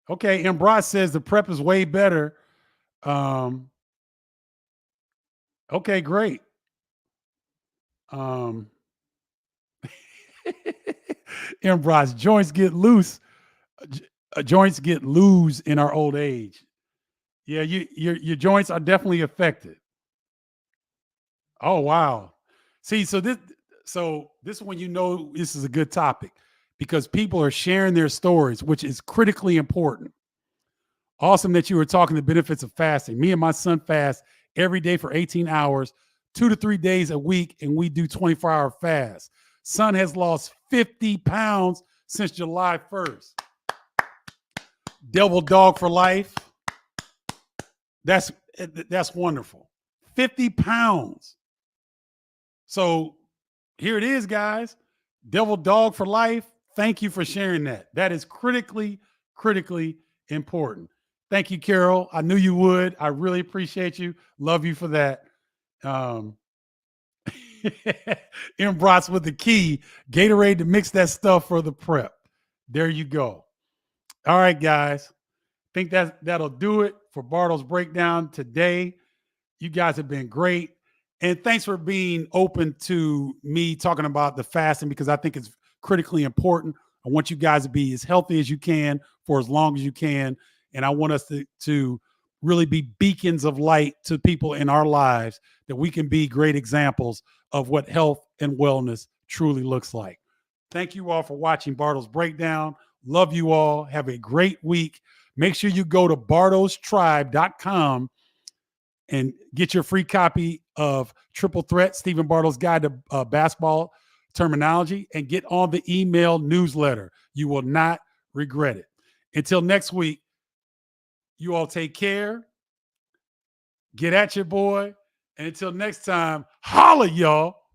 Okay, Ambrose says the prep is way better. Okay, great. Ambrose, joints get loose. Joints get loose in our old age. Yeah, your joints are definitely affected. Oh wow. See, so this is when you know this is a good topic because people are sharing their stories, which is critically important. Awesome that you were talking the benefits of fasting. Me and my son fast every day for 18 hours, 2 to 3 days a week, and we do 24-hour fast. Son has lost 50 pounds since July 1st. Devil dog for life. That's wonderful. 50 pounds. So here it is, guys. Devil dog for life. Thank you for sharing that. That is critically, critically important. Thank you, Carol. I knew you would. I really appreciate you. Love you for that. Embrats with the key. Gatorade to mix that stuff for the prep. There you go. All right, guys. I think that'll do it for Bardo's breakdown today. You guys have been great. And thanks for being open to me talking about the fasting because I think it's critically important. I want you guys to be as healthy as you can for as long as you can. And I want us to really be beacons of light to people in our lives that we can be great examples of what health and wellness truly looks like. Thank you all for watching Bardo's Breakdown. Love you all. Have a great week. Make sure you go to bardostribe.com and get your free copy of Triple Threat, Stephen Bardo's Guide to Basketball Terminology, and get on the email newsletter. You will not regret it. Until next week, you all take care. Get at your boy. And until next time, holla, y'all.